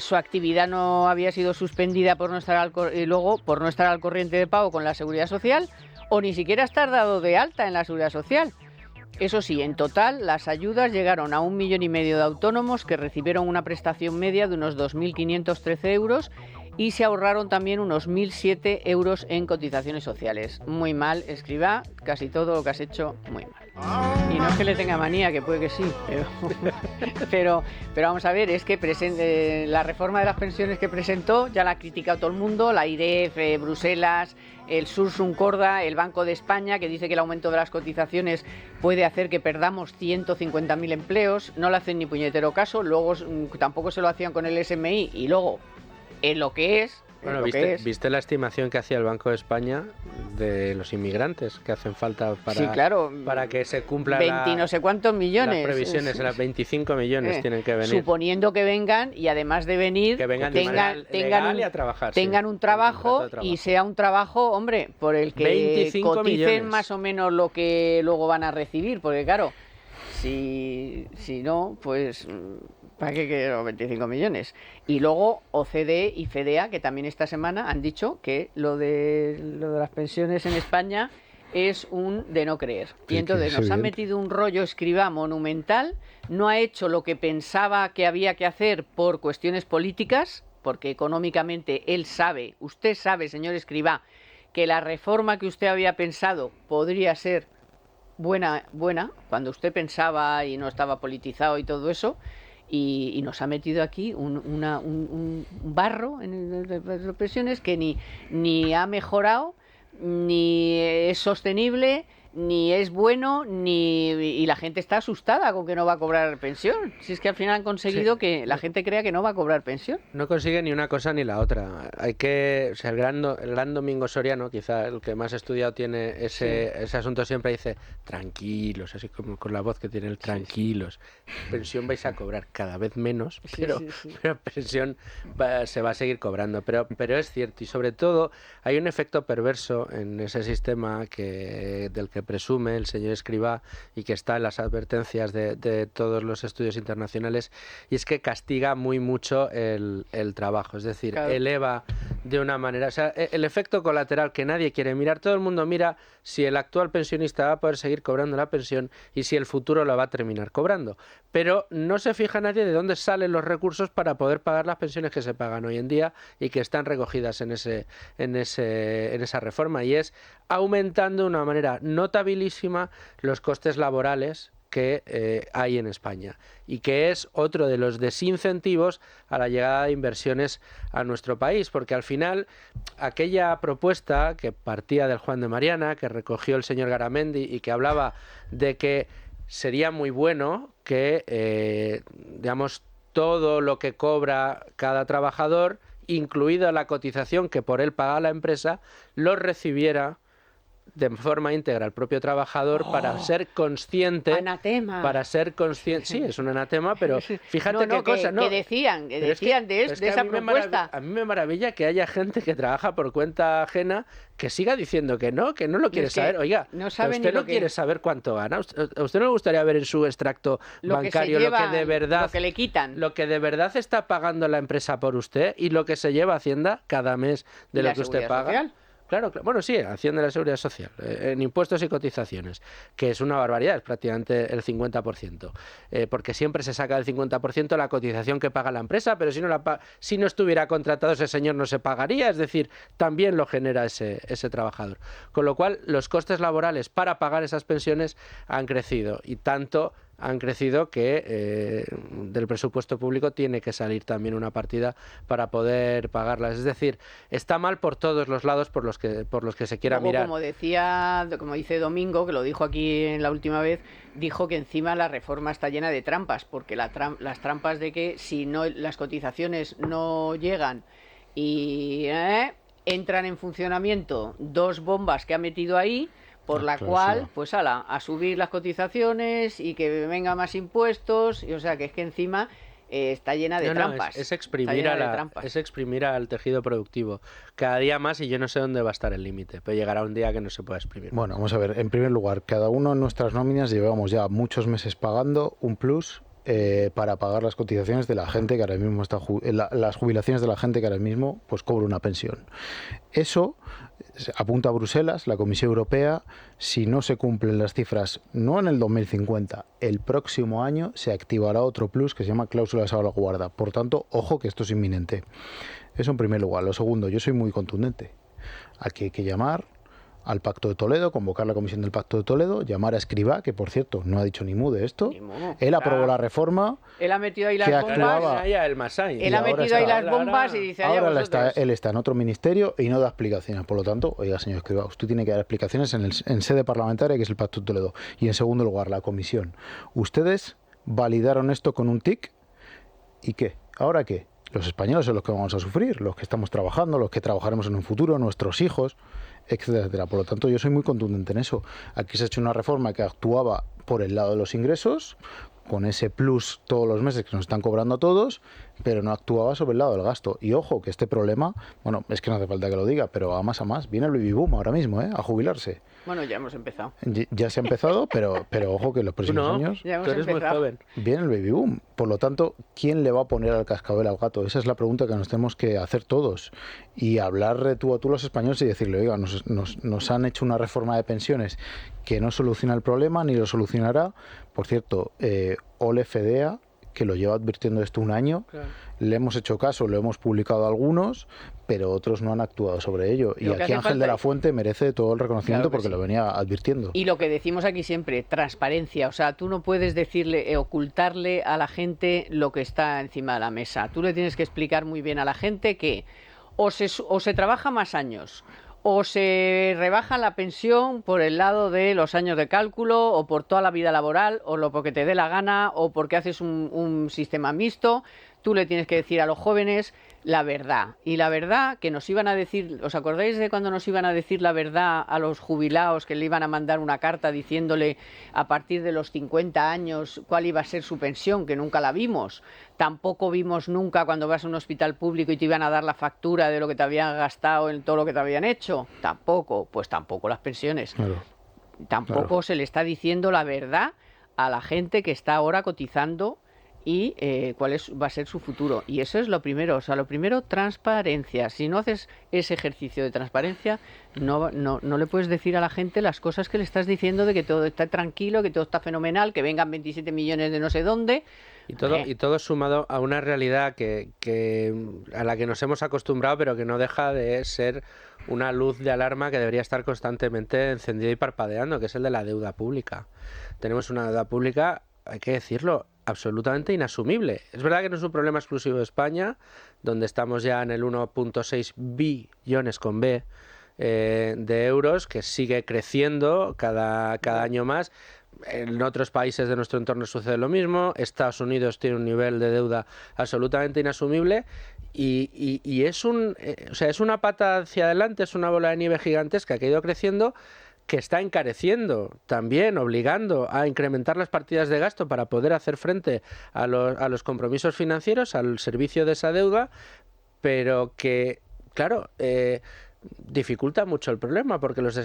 Speaker 1: su actividad no había sido suspendida por no estar y luego por no estar al corriente de pago con la Seguridad Social o ni siquiera estar dado de alta en la Seguridad Social. Eso sí, en total las ayudas llegaron a 1,5 millones de autónomos que recibieron una prestación media de unos 2.513 euros y se ahorraron también unos 1.007 euros en cotizaciones sociales. Muy mal, Escrivá, casi todo lo que has hecho, muy mal. Y no es que le tenga manía, que puede que sí, pero vamos a ver, es que la reforma de las pensiones que presentó ya la ha criticado todo el mundo, la IREF, Bruselas, el Sursum Corda, el Banco de España, que dice que el aumento de las cotizaciones puede hacer que perdamos 150.000 empleos, no le hacen ni puñetero caso, luego tampoco se lo hacían con el SMI y luego en lo que es...
Speaker 2: Bueno, ¿viste la estimación que hacía el Banco de España de los inmigrantes que hacen falta para,
Speaker 1: sí, claro,
Speaker 2: para que se cumplan
Speaker 1: 20 no sé cuántos millones?
Speaker 2: Las previsiones, las 25 millones tienen que venir.
Speaker 1: Suponiendo que vengan y además de venir,
Speaker 2: que vengan
Speaker 1: tengan
Speaker 2: y a trabajar,
Speaker 1: tengan un trabajo y sea un trabajo, hombre, por el que coticen millones. Más o menos lo que luego van a recibir, porque claro, si no, pues... ¿Para qué quiero 25 millones? Y luego OCDE y FEDEA, que también esta semana han dicho que lo de las pensiones en España es un de no creer. Y entonces nos han metido un rollo Escrivá monumental, no ha hecho lo que pensaba que había que hacer por cuestiones políticas, porque económicamente él sabe, usted sabe, señor Escrivá, que la reforma que usted había pensado podría ser buena, cuando usted pensaba y no estaba politizado y todo eso, y nos ha metido aquí un barro en las pensiones que ni ha mejorado, ni es sostenible, ni es bueno, y la gente está asustada con que no va a cobrar pensión. Si es que al final han conseguido que la gente crea que no va a cobrar pensión.
Speaker 2: No consigue ni una cosa ni la otra. O sea, el gran Domingo Soriano, quizá el que más estudiado tiene ese asunto, siempre dice tranquilos, así como con la voz que tiene el tranquilos. Pensión vais a cobrar cada vez menos, pero pensión se va a seguir cobrando. Pero es cierto, y sobre todo hay un efecto perverso en ese sistema del que presume el señor Escrivá y que está en las advertencias de todos los estudios internacionales, y es que castiga muy mucho el trabajo, es decir, eleva de una manera, o sea, el efecto colateral que nadie quiere mirar, todo el mundo mira si el actual pensionista va a poder seguir cobrando la pensión y si el futuro la va a terminar cobrando, pero no se fija nadie de dónde salen los recursos para poder pagar las pensiones que se pagan hoy en día y que están recogidas en esa reforma, y es aumentando de una manera notabilísima los costes laborales que hay en España, y que es otro de los desincentivos a la llegada de inversiones a nuestro país, porque al final aquella propuesta que partía del Juan de Mariana, que recogió el señor Garamendi y que hablaba de que sería muy bueno que digamos todo lo que cobra cada trabajador, incluida la cotización que por él paga la empresa, lo recibiera de forma íntegra el propio trabajador para ser consciente.
Speaker 1: Anatema.
Speaker 2: Para ser consciente. Sí, es un anatema, pero fíjate qué cosa.
Speaker 1: Que decían de esa propuesta.
Speaker 2: A mí me maravilla que haya gente que trabaja por cuenta ajena que siga diciendo que no lo quiere saber. Oiga, usted no quiere saber cuánto gana. ¿A usted no le gustaría ver en su extracto bancario lo que de verdad,
Speaker 1: lo que le quitan,
Speaker 2: lo que de verdad está pagando la empresa por usted y lo que se lleva Hacienda cada mes de lo que usted paga?
Speaker 1: Social.
Speaker 2: Claro, bueno, sí, Hacienda de la Seguridad Social, en impuestos y cotizaciones, que es una barbaridad, es prácticamente el 50%, porque siempre se saca del 50% la cotización que paga la empresa, pero si no estuviera contratado ese señor no se pagaría, es decir, también lo genera ese trabajador. Con lo cual, los costes laborales para pagar esas pensiones han crecido, y tanto han crecido que del presupuesto público tiene que salir también una partida para poder pagarlas. Es decir, está mal por todos los lados por los que se quiera mirar.
Speaker 1: Como dice Domingo, que lo dijo aquí en la última vez, dijo que encima la reforma está llena de trampas, porque las trampas de que si no las cotizaciones no llegan y entran en funcionamiento 2 bombas que ha metido ahí, por la cual, pues a subir las cotizaciones y que venga más impuestos, y o sea que es que encima está llena de trampas.
Speaker 2: Es exprimir al tejido productivo cada día más, y yo no sé dónde va a estar el límite, pero llegará un día que no se pueda exprimir.
Speaker 3: Bueno, vamos a ver, en primer lugar, cada uno en nuestras nóminas llevamos ya muchos meses pagando un plus para pagar las cotizaciones de la gente que ahora mismo está las jubilaciones de la gente que ahora mismo pues cobra una pensión. Eso apunta a Bruselas, la Comisión Europea. Si no se cumplen las cifras, no en el 2050, el próximo año se activará otro plus que se llama cláusula de salvaguarda. Por tanto, ojo que esto es inminente. Eso en primer lugar. Lo segundo, yo soy muy contundente. Aquí hay que llamar al Pacto de Toledo, convocar la comisión del Pacto de Toledo, llamar a Escrivá, que por cierto no ha dicho ni mu de esto. Él aprobó la reforma.
Speaker 1: Él ha metido ahí las
Speaker 3: que
Speaker 1: bombas.
Speaker 3: actuaba-
Speaker 1: Él ha metido ahí las bombas y dice, allá
Speaker 3: Ahora
Speaker 1: vosotros.
Speaker 3: él está en otro ministerio y no da explicaciones. Por lo tanto, oiga, señor Escrivá, usted tiene que dar explicaciones en sede parlamentaria, que es el Pacto de Toledo. Y en segundo lugar, la comisión. Ustedes validaron esto con un tic. ¿Y qué? ¿Ahora qué? Los españoles son los que vamos a sufrir, los que estamos trabajando, los que trabajaremos en un futuro, nuestros hijos, etcétera, etcétera. Por lo tanto, yo soy muy contundente en eso. Aquí se ha hecho una reforma que actuaba por el lado de los ingresos, con ese plus todos los meses que nos están cobrando a todos, pero no actuaba sobre el lado del gasto. Y ojo, que este problema, bueno, es que no hace falta que lo diga, pero a más, viene el baby boom ahora mismo, a jubilarse.
Speaker 1: Bueno, ya hemos empezado.
Speaker 3: Ya se ha empezado, pero ojo que en los próximos años
Speaker 1: Ya hemos
Speaker 2: tú eres muy
Speaker 1: empezado.
Speaker 2: joven.
Speaker 3: viene el baby boom. Por lo tanto, ¿quién le va a poner al cascabel al gato? Esa es la pregunta que nos tenemos que hacer todos. Y hablar de tú a tú los españoles y decirle, oiga, nos han hecho una reforma de pensiones que no soluciona el problema ni lo solucionará. Por cierto, Ole Fedea, que lo lleva advirtiendo esto un año,
Speaker 1: Claro.
Speaker 3: le hemos hecho caso, lo hemos publicado algunos, pero otros no han actuado sobre ello. Y
Speaker 1: Lo que
Speaker 3: aquí
Speaker 1: hace
Speaker 3: Ángel
Speaker 1: falta
Speaker 3: de la
Speaker 1: es-
Speaker 3: Fuente merece todo el reconocimiento
Speaker 1: Claro que
Speaker 3: porque
Speaker 1: sí.
Speaker 3: lo venía advirtiendo.
Speaker 1: Y lo que decimos aquí siempre, transparencia. O sea, tú no puedes decirle, ocultarle a la gente lo que está encima de la mesa. Tú le tienes que explicar muy bien a la gente que o se trabaja más años, o se rebaja la pensión por el lado de los años de cálculo, o por toda la vida laboral, o lo porque te dé la gana, o porque haces un sistema mixto. Tú le tienes que decir a los jóvenes la verdad. Y la verdad que nos iban a decir, ¿os acordáis de cuando nos iban a decir la verdad a los jubilados, que le iban a mandar una carta diciéndole a partir de los 50 años cuál iba a ser su pensión, que nunca la vimos? Tampoco vimos nunca cuando vas a un hospital público y te iban a dar la factura de lo que te habían gastado en todo lo que te habían hecho. Tampoco, pues tampoco las pensiones.
Speaker 3: Claro.
Speaker 1: Tampoco
Speaker 3: Claro.
Speaker 1: se le está diciendo la verdad a la gente que está ahora cotizando y va a ser su futuro. Y eso es lo primero. O sea, lo primero, transparencia. Si no haces ese ejercicio de transparencia, no le puedes decir a la gente las cosas que le estás diciendo de que todo está tranquilo, que todo está fenomenal, que vengan 27 millones de no sé dónde.
Speaker 2: Y todo sumado a una realidad a la que nos hemos acostumbrado, pero que no deja de ser una luz de alarma que debería estar constantemente encendida y parpadeando, que es el de la deuda pública. Tenemos una deuda pública, hay que decirlo, absolutamente inasumible. Es verdad que no es un problema exclusivo de España, donde estamos ya en el 1,6 billones con B de euros, que sigue creciendo cada año más. En otros países de nuestro entorno sucede lo mismo. Estados Unidos tiene un nivel de deuda absolutamente inasumible y es es una pata hacia adelante, es una bola de nieve gigantesca que ha ido creciendo, que está encareciendo también, obligando a incrementar las partidas de gasto para poder hacer frente a los compromisos financieros, al servicio de esa deuda, pero que, claro, dificulta mucho el problema porque los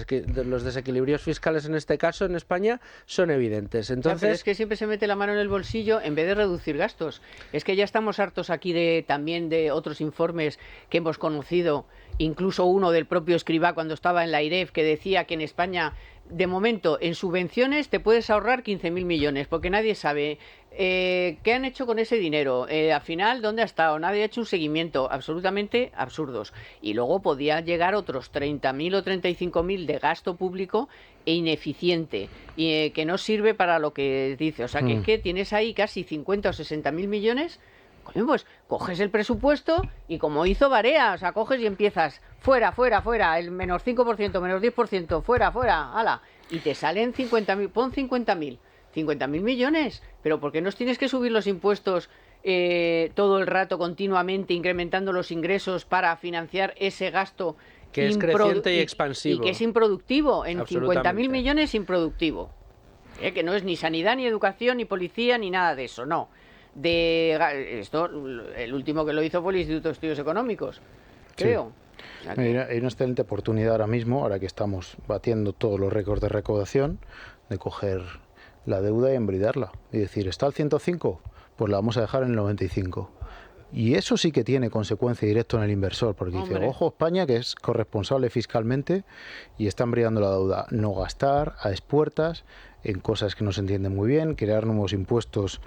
Speaker 2: desequilibrios fiscales en este caso en España son evidentes. Entonces,
Speaker 1: pero es que siempre se mete la mano en el bolsillo en vez de reducir gastos. Es que ya estamos hartos aquí también de otros informes que hemos conocido, incluso uno del propio Escrivá cuando estaba en la IREF, que decía que en España, de momento, en subvenciones te puedes ahorrar 15.000 millones, porque nadie sabe qué han hecho con ese dinero, al final dónde ha estado, nadie ha hecho un seguimiento, absolutamente absurdos. Y luego podía llegar otros 30.000 o 35.000 de gasto público e ineficiente, y que no sirve para lo que dice. O sea, que es que tienes ahí casi 50 o 60.000 millones. Coño, pues coges el presupuesto y como hizo Barea, o sea, coges y empiezas fuera, el menos 5%, menos 10%, fuera, ala, y te salen 50.000, pon 50.000 millones, pero ¿por qué nos tienes que subir los impuestos todo el rato, continuamente, incrementando los ingresos para financiar ese gasto?
Speaker 2: Que es creciente y expansivo.
Speaker 1: Y que es improductivo, en 50.000
Speaker 2: Absolutamente.
Speaker 1: millones improductivo. Que no es ni sanidad, ni educación, ni policía, ni nada de eso, no. Esto, el último que lo hizo fue el Instituto de Estudios Económicos, creo. O sea que-
Speaker 3: Hay una excelente oportunidad ahora mismo, ahora que estamos batiendo todos los récords de recaudación, de coger la deuda y embridarla. Y decir, ¿está al 105? Pues la vamos a dejar en el 95. Y eso sí que tiene consecuencia directa en el inversor, porque dice, ojo España, que es corresponsable fiscalmente y está embriagando la deuda. No gastar a expuertas en cosas que no se entienden muy bien, crear nuevos impuestos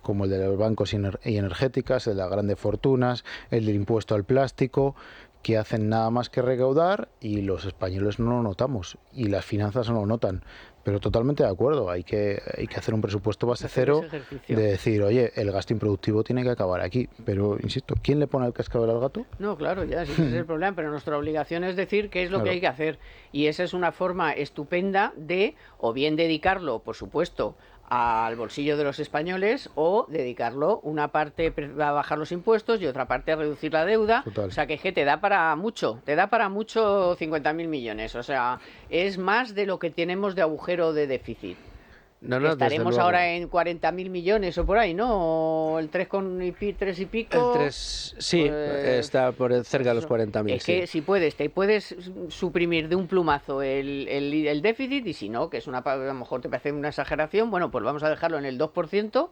Speaker 3: como el de los bancos y energéticas, el de las grandes fortunas, el del impuesto al plástico, que hacen nada más que recaudar y los españoles no lo notamos y las finanzas no lo notan. Pero totalmente de acuerdo, hay que hacer un presupuesto base cero de decir, oye, el gasto improductivo tiene que acabar aquí. Pero, insisto, ¿quién le pone el cascabel al gato?
Speaker 1: No, claro, ya, ese es el problema, pero nuestra obligación es decir qué es lo que hay que hacer. Y esa es una forma estupenda de, o bien dedicarlo, por supuesto, al bolsillo de los españoles, o dedicarlo una parte a bajar los impuestos y otra parte a reducir la deuda.
Speaker 3: Total.
Speaker 1: O sea que te da para mucho 50.000 millones. O sea, es más de lo que tenemos de agujero de déficit.
Speaker 2: No,
Speaker 1: Estaremos ahora en 40.000 millones o por ahí, ¿no? O el 3 y pico.
Speaker 2: El 3, sí, está por cerca de los 40.000.
Speaker 1: Es que si puedes, te puedes suprimir de un plumazo el déficit, y si no, que es a lo mejor te parece una exageración, bueno, pues vamos a dejarlo en el 2%.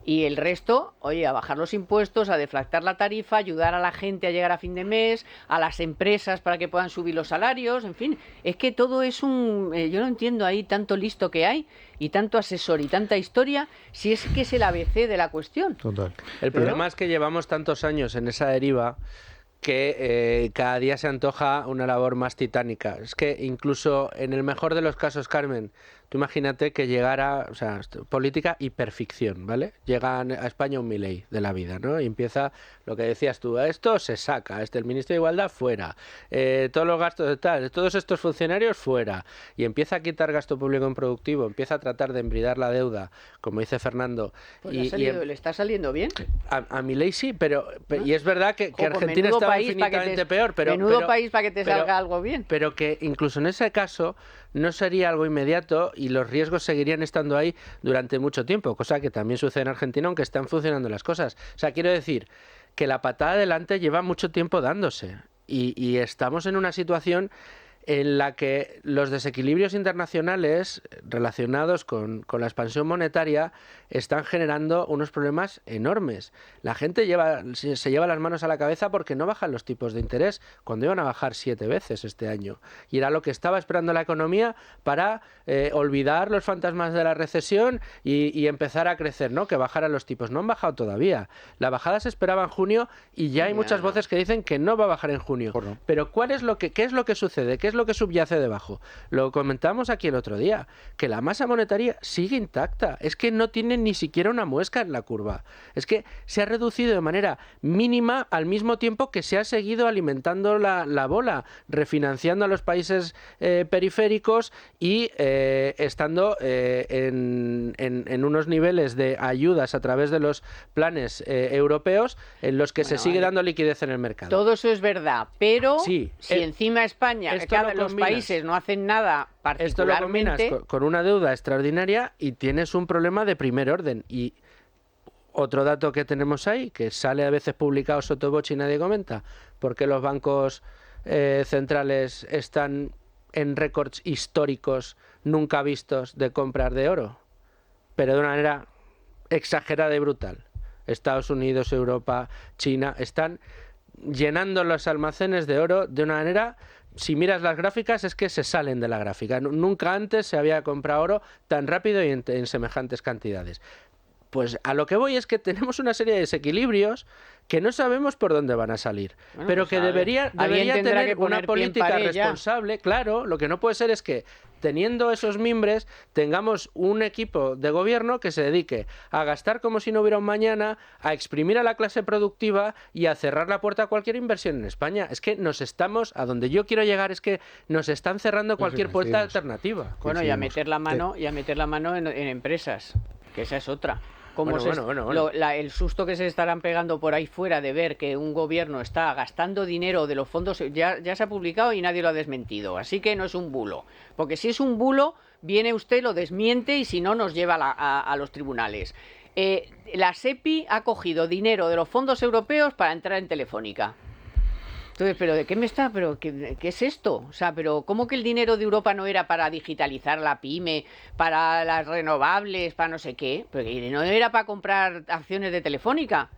Speaker 1: Y el resto, oye, a bajar los impuestos, a deflactar la tarifa, ayudar a la gente a llegar a fin de mes, a las empresas para que puedan subir los salarios, en fin, es que todo es yo no entiendo ahí tanto listo que hay y tanto asesor y tanta historia, si es que es el ABC de la cuestión.
Speaker 3: Total.
Speaker 2: El problema es que llevamos tantos años en esa deriva que cada día se antoja una labor más titánica. Es que incluso en el mejor de los casos, Carmen, tú imagínate que llegara, o sea, política hiperficción, ¿vale? Llega a España un Milei de la vida, ¿no? Y empieza lo que decías tú, esto se saca, el Ministro de Igualdad fuera, todos los gastos de tal, todos estos funcionarios fuera, y empieza a quitar gasto público improductivo, empieza a tratar de embridar la deuda, como dice Fernando.
Speaker 1: Pues ¿le está saliendo bien?
Speaker 2: A Milei sí, pero y es verdad que Argentina está infinitamente peor, pero
Speaker 1: país para que te salga algo bien.
Speaker 2: Pero que incluso en ese caso no sería algo inmediato y los riesgos seguirían estando ahí durante mucho tiempo, cosa que también sucede en Argentina, aunque están funcionando las cosas. O sea, quiero decir que la patada adelante lleva mucho tiempo dándose y estamos en una situación en la que los desequilibrios internacionales relacionados con la expansión monetaria están generando unos problemas enormes. La gente se lleva las manos a la cabeza porque no bajan los tipos de interés cuando iban a bajar 7 veces este año. Y era lo que estaba esperando la economía para olvidar los fantasmas de la recesión y empezar a crecer, ¿no? Que bajaran los tipos. No han bajado todavía. La bajada se esperaba en junio y ya hay muchas voces que dicen que no va a bajar en junio. Pero ¿qué es lo que sucede? ¿Qué es lo que subyace debajo? Lo comentamos aquí el otro día, que la masa monetaria sigue intacta. Es que no tiene ni siquiera una muesca en la curva. Es que se ha reducido de manera mínima al mismo tiempo que se ha seguido alimentando la bola, refinanciando a los países periféricos y estando en unos niveles de ayudas a través de los planes europeos en los que se sigue dando liquidez en el mercado.
Speaker 1: Todo eso es verdad, pero
Speaker 2: sí,
Speaker 1: si encima España, los países no hacen nada particularmente...
Speaker 2: Esto lo combinas con una deuda extraordinaria y tienes un problema de primer orden. Y otro dato que tenemos ahí, que sale a veces publicado sottovoce y nadie comenta, porque los bancos centrales están en récords históricos nunca vistos de compras de oro, pero de una manera exagerada y brutal. Estados Unidos, Europa, China están llenando los almacenes de oro de una manera, si miras las gráficas, es que se salen de la gráfica. Nunca antes se había comprado oro tan rápido y en semejantes cantidades. Pues a lo que voy es que tenemos una serie de desequilibrios que no sabemos por dónde van a salir, bueno, pero pues que debería tener una política responsable. Claro, lo que no puede ser es que, teniendo esos mimbres, tengamos un equipo de gobierno que se dedique a gastar como si no hubiera un mañana, a exprimir a la clase productiva y a cerrar la puerta a cualquier inversión en España. Es que a donde yo quiero llegar es que nos están cerrando cualquier puerta alternativa.
Speaker 1: Bueno, y a meter la mano en empresas, que esa es otra. El susto que se estarán pegando por ahí fuera de ver que un gobierno está gastando dinero de los fondos, ya se ha publicado y nadie lo ha desmentido, así que no es un bulo, porque si es un bulo, viene usted, lo desmiente y si no nos lleva a los tribunales. La SEPI ha cogido dinero de los fondos europeos para entrar en Telefónica. Entonces, ¿pero de qué me está? ¿Pero qué es esto? O sea, ¿pero cómo que el dinero de Europa no era para digitalizar la pyme, para las renovables, para no sé qué? ¿Pero que no era para comprar acciones de Telefónica?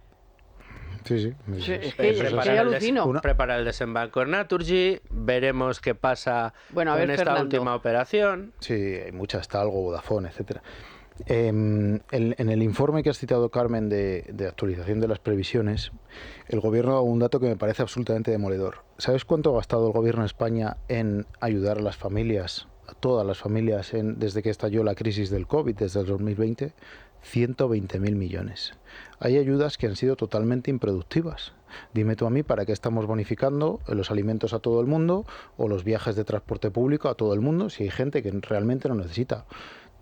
Speaker 3: Sí.
Speaker 1: Es que yo alucino.
Speaker 2: Prepara el desembarco en Naturgy, veremos qué pasa
Speaker 1: Bueno,
Speaker 2: con esta
Speaker 1: Fernando.
Speaker 2: última operación.
Speaker 3: Sí, hay muchas, está algo, Vodafone, etcétera. En el informe que has citado, Carmen, de actualización de las previsiones, el gobierno da un dato que me parece absolutamente demoledor. ¿Sabes cuánto ha gastado el gobierno de España en ayudar a las familias, a todas las familias, desde que estalló la crisis del COVID, desde el 2020? 120.000 millones. Hay ayudas que han sido totalmente improductivas. Dime tú a mí, ¿para qué estamos bonificando los alimentos a todo el mundo o los viajes de transporte público a todo el mundo si hay gente que realmente lo necesita?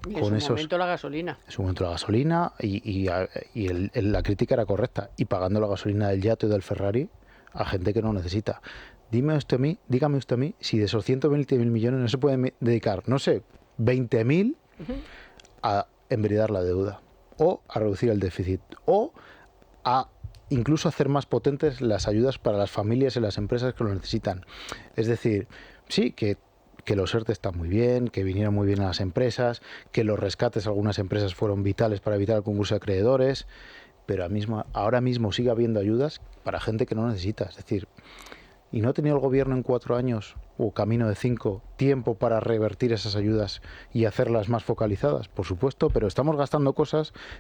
Speaker 1: Y en su momento la gasolina.
Speaker 3: En su momento la gasolina y la crítica era correcta. Y pagando la gasolina del Yato y del Ferrari a gente que no necesita. Dígame usted a mí si de esos 120.000 millones no se pueden dedicar, no sé, 20.000 a enveredar la deuda, o a reducir el déficit, o a incluso hacer más potentes las ayudas para las familias y las empresas que lo necesitan. Es decir, sí, que los ERTE están muy bien, que vinieron muy bien a las empresas, que los rescates a algunas empresas fueron vitales para evitar el concurso de acreedores, pero ahora mismo sigue habiendo ayudas para gente que no necesita. Es decir, ¿y no ha tenido el gobierno en 4 años, o camino de 5, tiempo para revertir esas ayudas y hacerlas más focalizadas? Por supuesto, pero estamos gastando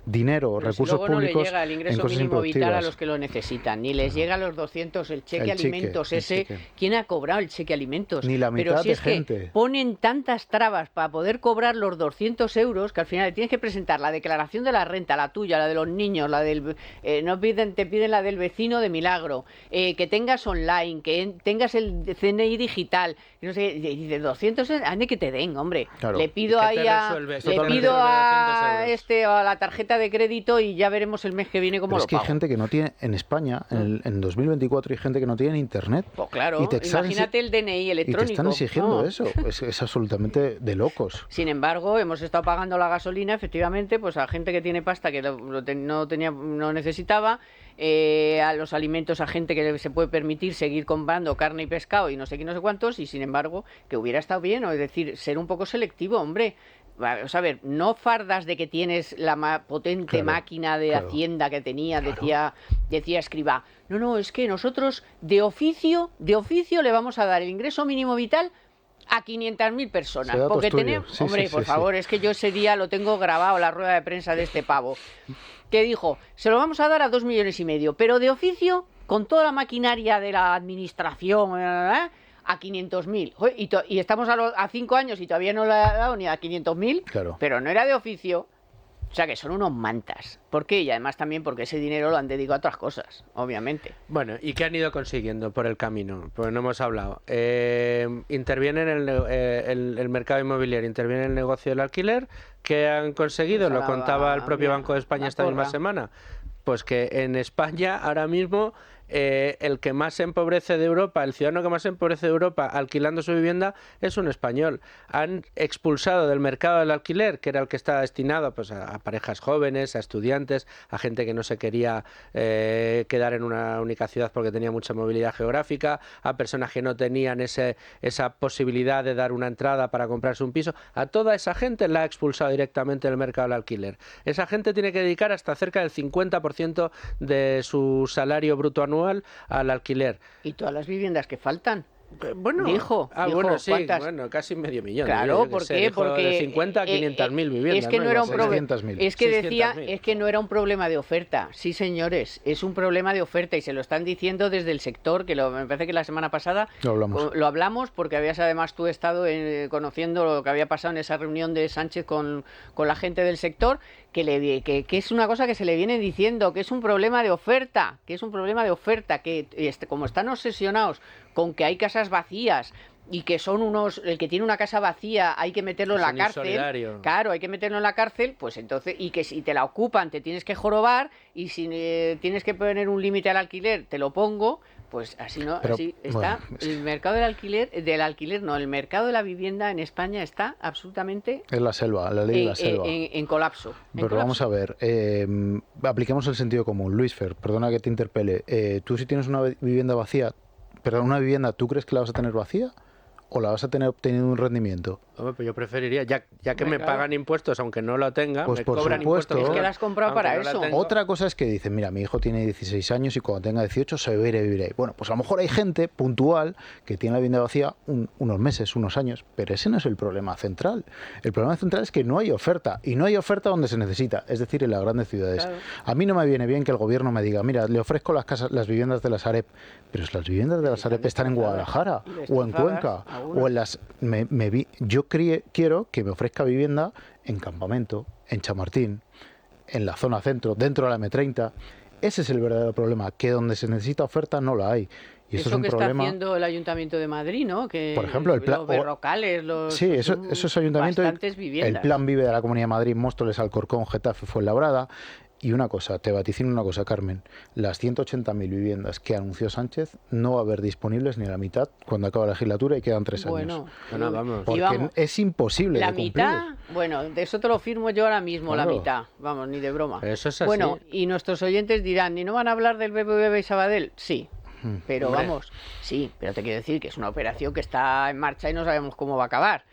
Speaker 3: dinero,
Speaker 1: pero
Speaker 3: recursos
Speaker 1: si luego
Speaker 3: públicos
Speaker 1: no le llega el ingreso
Speaker 3: en cosas
Speaker 1: mínimo vital a
Speaker 3: improductivas.
Speaker 1: los que lo necesitan, ni les llega a los 200 el cheque
Speaker 3: El cheque,
Speaker 1: alimentos
Speaker 3: el
Speaker 1: ese.
Speaker 3: cheque.
Speaker 1: ¿Quién ha cobrado el cheque alimentos?
Speaker 3: Ni la mitad
Speaker 1: pero si
Speaker 3: de
Speaker 1: es
Speaker 3: gente.
Speaker 1: que ponen tantas trabas para poder cobrar los 200 euros que al final tienes que presentar la declaración de la renta, la tuya, la de los niños, la del te piden la del vecino de milagro, que tengas online, que tengas el CNI digital, no sé, dice 200, ande que te den, hombre.
Speaker 3: Claro.
Speaker 1: Le pido
Speaker 2: ¿Y qué te
Speaker 1: ahí
Speaker 2: resuelve?
Speaker 1: le
Speaker 2: Totalmente
Speaker 1: pido a
Speaker 2: 200 euros.
Speaker 1: a la tarjeta de crédito y ya veremos el mes que viene cómo
Speaker 3: Pero
Speaker 1: lo
Speaker 3: es que hay
Speaker 1: pago.
Speaker 3: gente que no tiene, en España, en 2024, hay gente que no tiene internet.
Speaker 1: Pues claro,
Speaker 3: Y te están
Speaker 1: imagínate el DNI
Speaker 3: Y
Speaker 1: electrónico.
Speaker 3: te están exigiendo
Speaker 1: No.
Speaker 3: eso. Es absolutamente de locos.
Speaker 1: Sin embargo, hemos estado pagando la gasolina, efectivamente, pues a gente que tiene pasta que no necesitaba, a los alimentos a gente que se puede permitir seguir comprando carne y pescado y no sé qué, no sé cuántos, y sin embargo, que hubiera estado bien, o es decir, ser un poco selectivo, hombre. Vamos a ver, no fardas de que tienes la potente
Speaker 3: Claro,
Speaker 1: máquina de
Speaker 3: claro.
Speaker 1: Hacienda que tenía,
Speaker 3: Claro.
Speaker 1: decía Escrivá. No, es que nosotros de oficio le vamos a dar el ingreso mínimo vital a 500.000 personas.
Speaker 3: Ese dato
Speaker 1: Porque
Speaker 3: es tuyo.
Speaker 1: tenemos,
Speaker 3: Sí,
Speaker 1: hombre,
Speaker 3: sí,
Speaker 1: por
Speaker 3: sí,
Speaker 1: favor, es que yo ese día lo tengo grabado, la rueda de prensa de este pavo, que dijo, se lo vamos a dar a 2,5 millones, pero de oficio, con toda la maquinaria de la administración, a 500.000. Y estamos a 5 años y todavía no le ha dado ni a 500.000,
Speaker 3: Claro.
Speaker 1: pero no era de oficio. O sea que son unos mantas. ¿Por qué? Y además también porque ese dinero lo han dedicado a otras cosas, obviamente.
Speaker 2: Bueno, ¿y qué han ido consiguiendo por el camino? Pues no hemos hablado. Interviene en el mercado inmobiliario, interviene en el negocio del alquiler. ¿Qué han conseguido?
Speaker 1: Pues
Speaker 2: Lo contaba el propio
Speaker 1: mira,
Speaker 2: Banco de España
Speaker 1: la
Speaker 2: esta misma
Speaker 1: porra.
Speaker 2: semana. Pues que en España ahora mismo el que más se empobrece de Europa, el ciudadano que más se empobrece de Europa alquilando su vivienda es un español. Han expulsado del mercado del alquiler, que era el que estaba destinado pues, a parejas jóvenes, a estudiantes, a gente que no se quería quedar en una única ciudad porque tenía mucha movilidad geográfica, a personas que no tenían esa posibilidad de dar una entrada para comprarse un piso. A toda esa gente la ha expulsado directamente del mercado del alquiler. Esa gente tiene que dedicar hasta cerca del 50% de su salario bruto anual al alquiler.
Speaker 1: Y todas las viviendas que faltan.
Speaker 2: Bueno,
Speaker 1: Dijo,
Speaker 2: bueno, sí,
Speaker 1: ¿cuántas?
Speaker 2: bueno, casi medio millón.
Speaker 1: Claro,
Speaker 2: yo
Speaker 1: ¿por
Speaker 2: qué sé,
Speaker 1: qué?
Speaker 2: dijo
Speaker 1: Porque
Speaker 2: de 50 a 500.000 viviendas.
Speaker 1: es que no era un problema.
Speaker 3: 600.000.
Speaker 1: Es que decía,
Speaker 2: 600.000.
Speaker 1: es que no era un problema de oferta. Sí, señores, es un problema de oferta y se lo están diciendo desde el sector, que me parece que la semana pasada lo hablamos porque habías además tú estado conociendo lo que había pasado en esa reunión de Sánchez con la gente del sector, que es una cosa que se le viene diciendo, que es un problema de oferta, que como están obsesionados con que hay casas vacías y que son el que tiene una casa vacía hay que meterlo en la cárcel.
Speaker 2: Insolidario.
Speaker 1: Claro, hay que meterlo en la cárcel, pues entonces, y que si te la ocupan te tienes que jorobar, y si tienes que poner un límite al alquiler, te lo pongo, pues así no,
Speaker 3: Pero,
Speaker 1: así está.
Speaker 3: bueno,
Speaker 1: El mercado el mercado de la vivienda en España está absolutamente
Speaker 3: Es la selva, la ley de la selva.
Speaker 1: en colapso.
Speaker 3: Pero vamos a ver, apliquemos el sentido común. Luis Fer, perdona que te interpele. Tú si tienes una vivienda vacía, Pero una vivienda, ¿tú crees que la vas a tener vacía? ¿O la vas a tener obtenido un rendimiento?
Speaker 2: Hombre, pues yo preferiría, ya que me
Speaker 1: claro.
Speaker 2: pagan impuestos, aunque no lo tenga,
Speaker 3: Pues
Speaker 2: me
Speaker 3: por
Speaker 2: cobran
Speaker 3: supuesto.
Speaker 2: impuestos.
Speaker 1: Es que la has comprado
Speaker 2: aunque
Speaker 1: para
Speaker 2: no la
Speaker 1: eso.
Speaker 2: tengo.
Speaker 3: Otra cosa es que dicen, mira, mi hijo tiene 16 años y cuando tenga 18 se va a ir a vivir ahí. Bueno, pues a lo mejor hay gente puntual que tiene la vivienda vacía unos meses, unos años, pero ese no es el problema central. El problema central es que no hay oferta, y no hay oferta donde se necesita, es decir, en las grandes ciudades.
Speaker 1: Claro.
Speaker 3: A mí no me viene bien que el gobierno me diga, mira, le ofrezco las viviendas de la Sareb, pero las viviendas de la Sareb están en Guadalajara, o en Cuenca, o en las... Yo quiero que me ofrezca vivienda en Campamento, en Chamartín, en la zona centro, dentro de la M30. Ese es el verdadero problema, que donde se necesita oferta no la hay. Y eso es un
Speaker 1: que
Speaker 3: problema.
Speaker 1: está haciendo el Ayuntamiento de Madrid, ¿no? Que
Speaker 3: Por ejemplo, el plan...
Speaker 1: los berrocales,
Speaker 3: Sí, eso es Ayuntamiento.
Speaker 1: bastantes viviendas.
Speaker 3: El Plan Vive de la Comunidad de Madrid, Móstoles, Alcorcón, Getafe, Fuenlabrada. Y una cosa, te vaticino una cosa, Carmen. Las 180.000 viviendas que anunció Sánchez no va a haber disponibles ni la mitad cuando acabe la legislatura y quedan 3 años.
Speaker 2: Bueno, vamos.
Speaker 3: Porque
Speaker 1: vamos,
Speaker 3: es imposible
Speaker 1: la
Speaker 3: de cumplir.
Speaker 1: mitad, bueno, de eso te lo firmo yo ahora mismo,
Speaker 3: Claro.
Speaker 1: la mitad, vamos, ni de broma.
Speaker 2: Eso es así.
Speaker 1: Bueno, y nuestros oyentes dirán, ¿y no van a hablar del BBVA y Sabadell? Sí, pero
Speaker 2: Hombre.
Speaker 1: vamos, sí, pero te quiero decir que es una operación que está en marcha y no sabemos cómo va a acabar.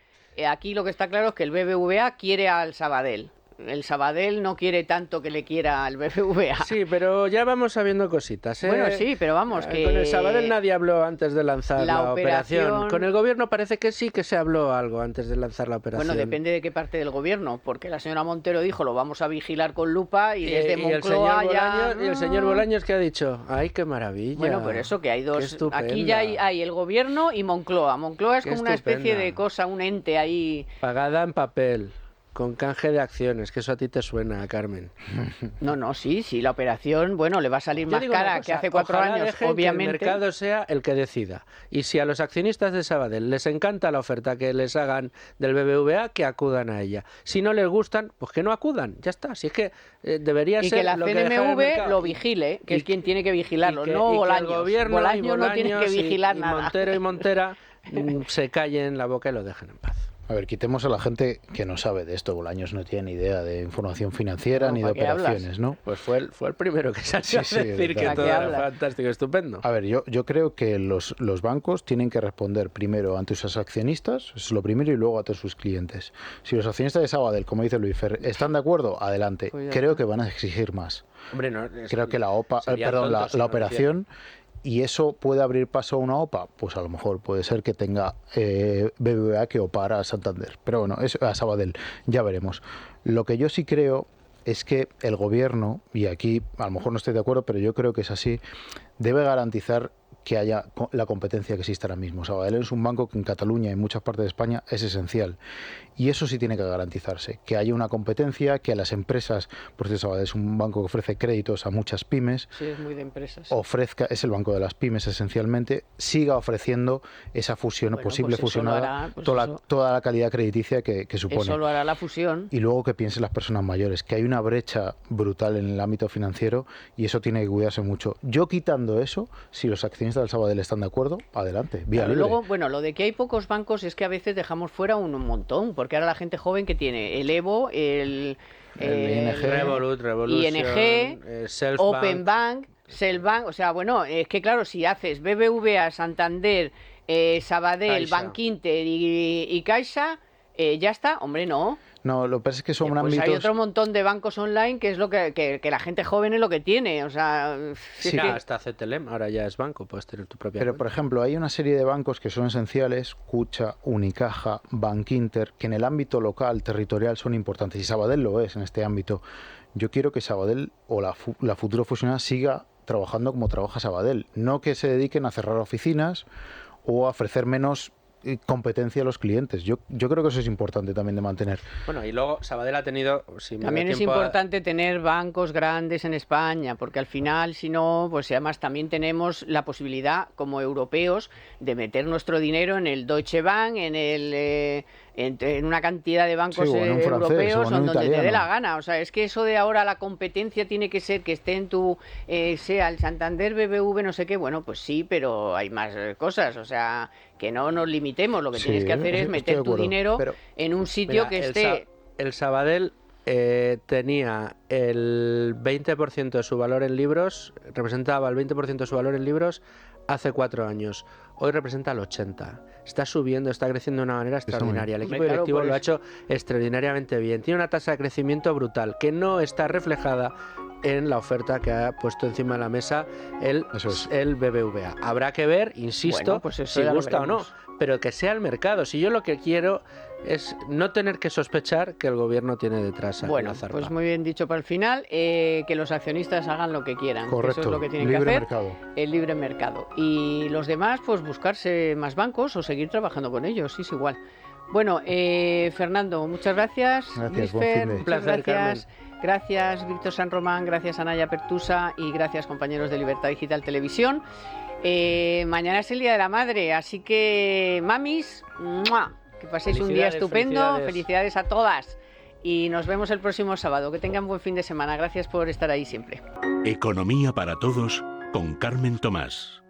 Speaker 1: Aquí lo que está claro es que el BBVA quiere al Sabadell. El Sabadell no quiere tanto que le quiera al BBVA.
Speaker 2: Sí, pero ya vamos sabiendo cositas, ¿eh?
Speaker 1: Bueno, sí, pero vamos, que...
Speaker 2: Con el Sabadell nadie habló antes de lanzar
Speaker 1: la
Speaker 2: la operación.
Speaker 1: operación-
Speaker 2: Con el gobierno parece que sí que se habló algo antes de lanzar la operación.
Speaker 1: Bueno, depende de qué parte del gobierno, porque la señora Montero dijo, lo vamos a vigilar con lupa y desde
Speaker 2: y el
Speaker 1: Moncloa
Speaker 2: señor
Speaker 1: ya...
Speaker 2: Bolaños, y el señor Bolaños, ¿qué ha dicho? ¡Ay, qué maravilla!
Speaker 1: Bueno, pero eso que hay
Speaker 2: Qué
Speaker 1: dos...
Speaker 2: estupenda.
Speaker 1: Aquí ya hay el gobierno y Moncloa. Moncloa es
Speaker 2: Qué
Speaker 1: como una especie
Speaker 2: estupenda.
Speaker 1: de cosa, un ente ahí...
Speaker 2: Pagada en papel, con canje de acciones, que eso a ti te suena, Carmen.
Speaker 1: No, sí, la operación, bueno, le va a salir
Speaker 2: Yo
Speaker 1: más
Speaker 2: digo una
Speaker 1: cara
Speaker 2: cosa,
Speaker 1: que hace 4
Speaker 2: ojalá
Speaker 1: años,
Speaker 2: dejen
Speaker 1: obviamente.
Speaker 2: que el mercado sea el que decida. Y si a los accionistas de Sabadell les encanta la oferta que les hagan del BBVA, que acudan a ella. Si no les gustan, pues que no acudan. Ya está. Si es que debería
Speaker 1: Y
Speaker 2: ser
Speaker 1: que la
Speaker 2: lo que dejara el
Speaker 1: CNMV
Speaker 2: mercado.
Speaker 1: lo vigile, que
Speaker 2: Y
Speaker 1: es quien tiene que vigilarlo,
Speaker 2: y que-
Speaker 1: no
Speaker 2: y que el
Speaker 1: Bolaños.
Speaker 2: gobierno
Speaker 1: Bolaños no tiene que
Speaker 2: Bolaños
Speaker 1: vigilar
Speaker 2: y
Speaker 1: nada.
Speaker 2: Montero y Montera se callen la boca y lo dejen en paz.
Speaker 3: A ver, quitemos a la gente que no sabe de esto. Bolaños no tiene ni idea de información financiera
Speaker 1: No,
Speaker 3: ni de
Speaker 1: ¿para qué hablas?
Speaker 3: operaciones, ¿no?
Speaker 2: Pues fue el primero que salió
Speaker 3: Sí,
Speaker 2: a
Speaker 3: sí,
Speaker 2: decir que
Speaker 3: ¿para
Speaker 2: todo
Speaker 1: qué
Speaker 2: era
Speaker 1: hablas?
Speaker 2: fantástico, estupendo.
Speaker 3: A ver, yo creo que los bancos tienen que responder primero ante sus accionistas, eso es lo primero, y luego ante sus clientes. Si los accionistas de Sabadell, como dice Luis Fer, están de acuerdo, adelante.
Speaker 1: Pues ya
Speaker 3: Creo
Speaker 1: está.
Speaker 3: que van a exigir más.
Speaker 2: Hombre, no,
Speaker 3: Creo que la OPA,
Speaker 2: serían
Speaker 3: perdón,
Speaker 2: tontos si
Speaker 3: la
Speaker 2: no lo
Speaker 3: operación, y eso puede abrir paso a una OPA, pues a lo mejor puede ser que tenga BBVA que opara a Santander, pero bueno, a Sabadell, ya veremos. Lo que yo sí creo es que el gobierno, y aquí a lo mejor no estoy de acuerdo, pero yo creo que es así, debe garantizar que haya la competencia que existe ahora mismo. Sabadell es un banco que en Cataluña y en muchas partes de España es esencial. Y eso sí tiene que garantizarse, que haya una competencia, que a las empresas, por cierto, Sabadell es un banco que ofrece créditos a muchas pymes,
Speaker 1: Sí, es muy de empresas.
Speaker 3: es el banco de las pymes esencialmente, siga ofreciendo esa fusión,
Speaker 1: Bueno,
Speaker 3: posible
Speaker 1: pues eso lo
Speaker 3: fusionada,
Speaker 1: hará, pues
Speaker 3: toda,
Speaker 1: eso.
Speaker 3: toda la calidad crediticia que supone.
Speaker 1: Eso lo hará la fusión.
Speaker 3: Y luego que piensen las personas mayores, que hay una brecha brutal en el ámbito financiero y eso tiene que cuidarse mucho. Yo quitando eso, si los accionistas del Sabadell están de acuerdo, adelante, vía
Speaker 1: Claro,
Speaker 3: libre.
Speaker 1: luego, bueno, lo de que hay pocos bancos es que a veces dejamos fuera un montón, porque ahora la gente joven que tiene el Evo,
Speaker 3: El ING.
Speaker 2: Revolution,
Speaker 1: ING,
Speaker 2: Selfbank.
Speaker 1: Open Bank, Selbank, o sea, bueno, es que claro, si haces BBVA, Santander, Sabadell,
Speaker 2: Caixa.
Speaker 1: Bankinter y Caixa, ya está, hombre, no.
Speaker 3: No, lo que pasa es que son
Speaker 1: Pues
Speaker 3: ámbitos...
Speaker 1: hay otro montón de bancos online que es lo que la gente joven es lo que tiene, o sea, si es
Speaker 3: Sí.
Speaker 1: que-
Speaker 2: Hasta CTLM, ahora ya es banco, puedes tener tu propia
Speaker 3: Pero, por
Speaker 2: cuenta.
Speaker 3: ejemplo, hay una serie de bancos que son esenciales, Cucha, Unicaja, Bankinter, que en el ámbito local, territorial, son importantes. Y Sabadell lo es en este ámbito. Yo quiero que Sabadell o la futura fusionada siga trabajando como trabaja Sabadell. No que se dediquen a cerrar oficinas o a ofrecer menos competencia a los clientes. Yo creo que eso es importante también de mantener.
Speaker 2: Bueno, y luego Sabadell ha tenido... si me da
Speaker 1: También es
Speaker 2: tiempo,
Speaker 1: importante tener bancos grandes en España, porque al final, si no, pues además también tenemos la posibilidad, como europeos, de meter nuestro dinero en el Deutsche Bank, en una cantidad de bancos
Speaker 3: Sí, o en un francés,
Speaker 1: europeos,
Speaker 3: o en un
Speaker 1: donde te dé
Speaker 3: italiano.
Speaker 1: la gana. O sea, es que eso de ahora la competencia tiene que ser que esté en tu, sea el Santander, BBV, no sé qué, bueno, pues sí, pero hay más cosas, o sea, que no nos limitemos, lo que
Speaker 3: Sí,
Speaker 1: tienes que hacer es
Speaker 3: estoy de
Speaker 1: meter tu
Speaker 3: acuerdo,
Speaker 1: dinero
Speaker 3: pero-
Speaker 1: en un sitio
Speaker 2: mira,
Speaker 1: que
Speaker 2: el
Speaker 1: esté...
Speaker 2: el Sabadell tenía el 20% de su valor en libros, representaba el 20% de su valor en libros hace 4 años. Hoy representa el 80%. Está subiendo, está creciendo de una manera extraordinaria. El equipo directivo lo ha hecho extraordinariamente bien. Tiene una tasa de crecimiento brutal que no está reflejada en la oferta que ha puesto encima de la mesa el BBVA. Habrá que ver, insisto, si gusta o no, pero que sea el mercado. Si yo lo que quiero es no tener que sospechar que el gobierno tiene detrás a la zarpa.
Speaker 1: Pues muy bien dicho para el final, que los accionistas hagan lo que quieran.
Speaker 3: Correcto.
Speaker 1: Eso es lo que tienen que hacer. Mercado. El libre mercado. Y los demás, pues buscarse más bancos o seguir trabajando con ellos, sí, es igual. Bueno, Fernando, muchas gracias.
Speaker 3: Gracias,
Speaker 2: un placer,
Speaker 1: gracias. Gracias, Víctor San Román, gracias, Anaya Pertusa, y gracias, compañeros de Libertad Digital Televisión. Mañana es el Día de la Madre, así que, mamis, ¡mua!, que paséis un día estupendo. Felicidades a todas. Y nos vemos el próximo sábado. Que tengan buen fin de semana. Gracias por estar ahí siempre.
Speaker 4: Economía para todos con Carmen Tomás.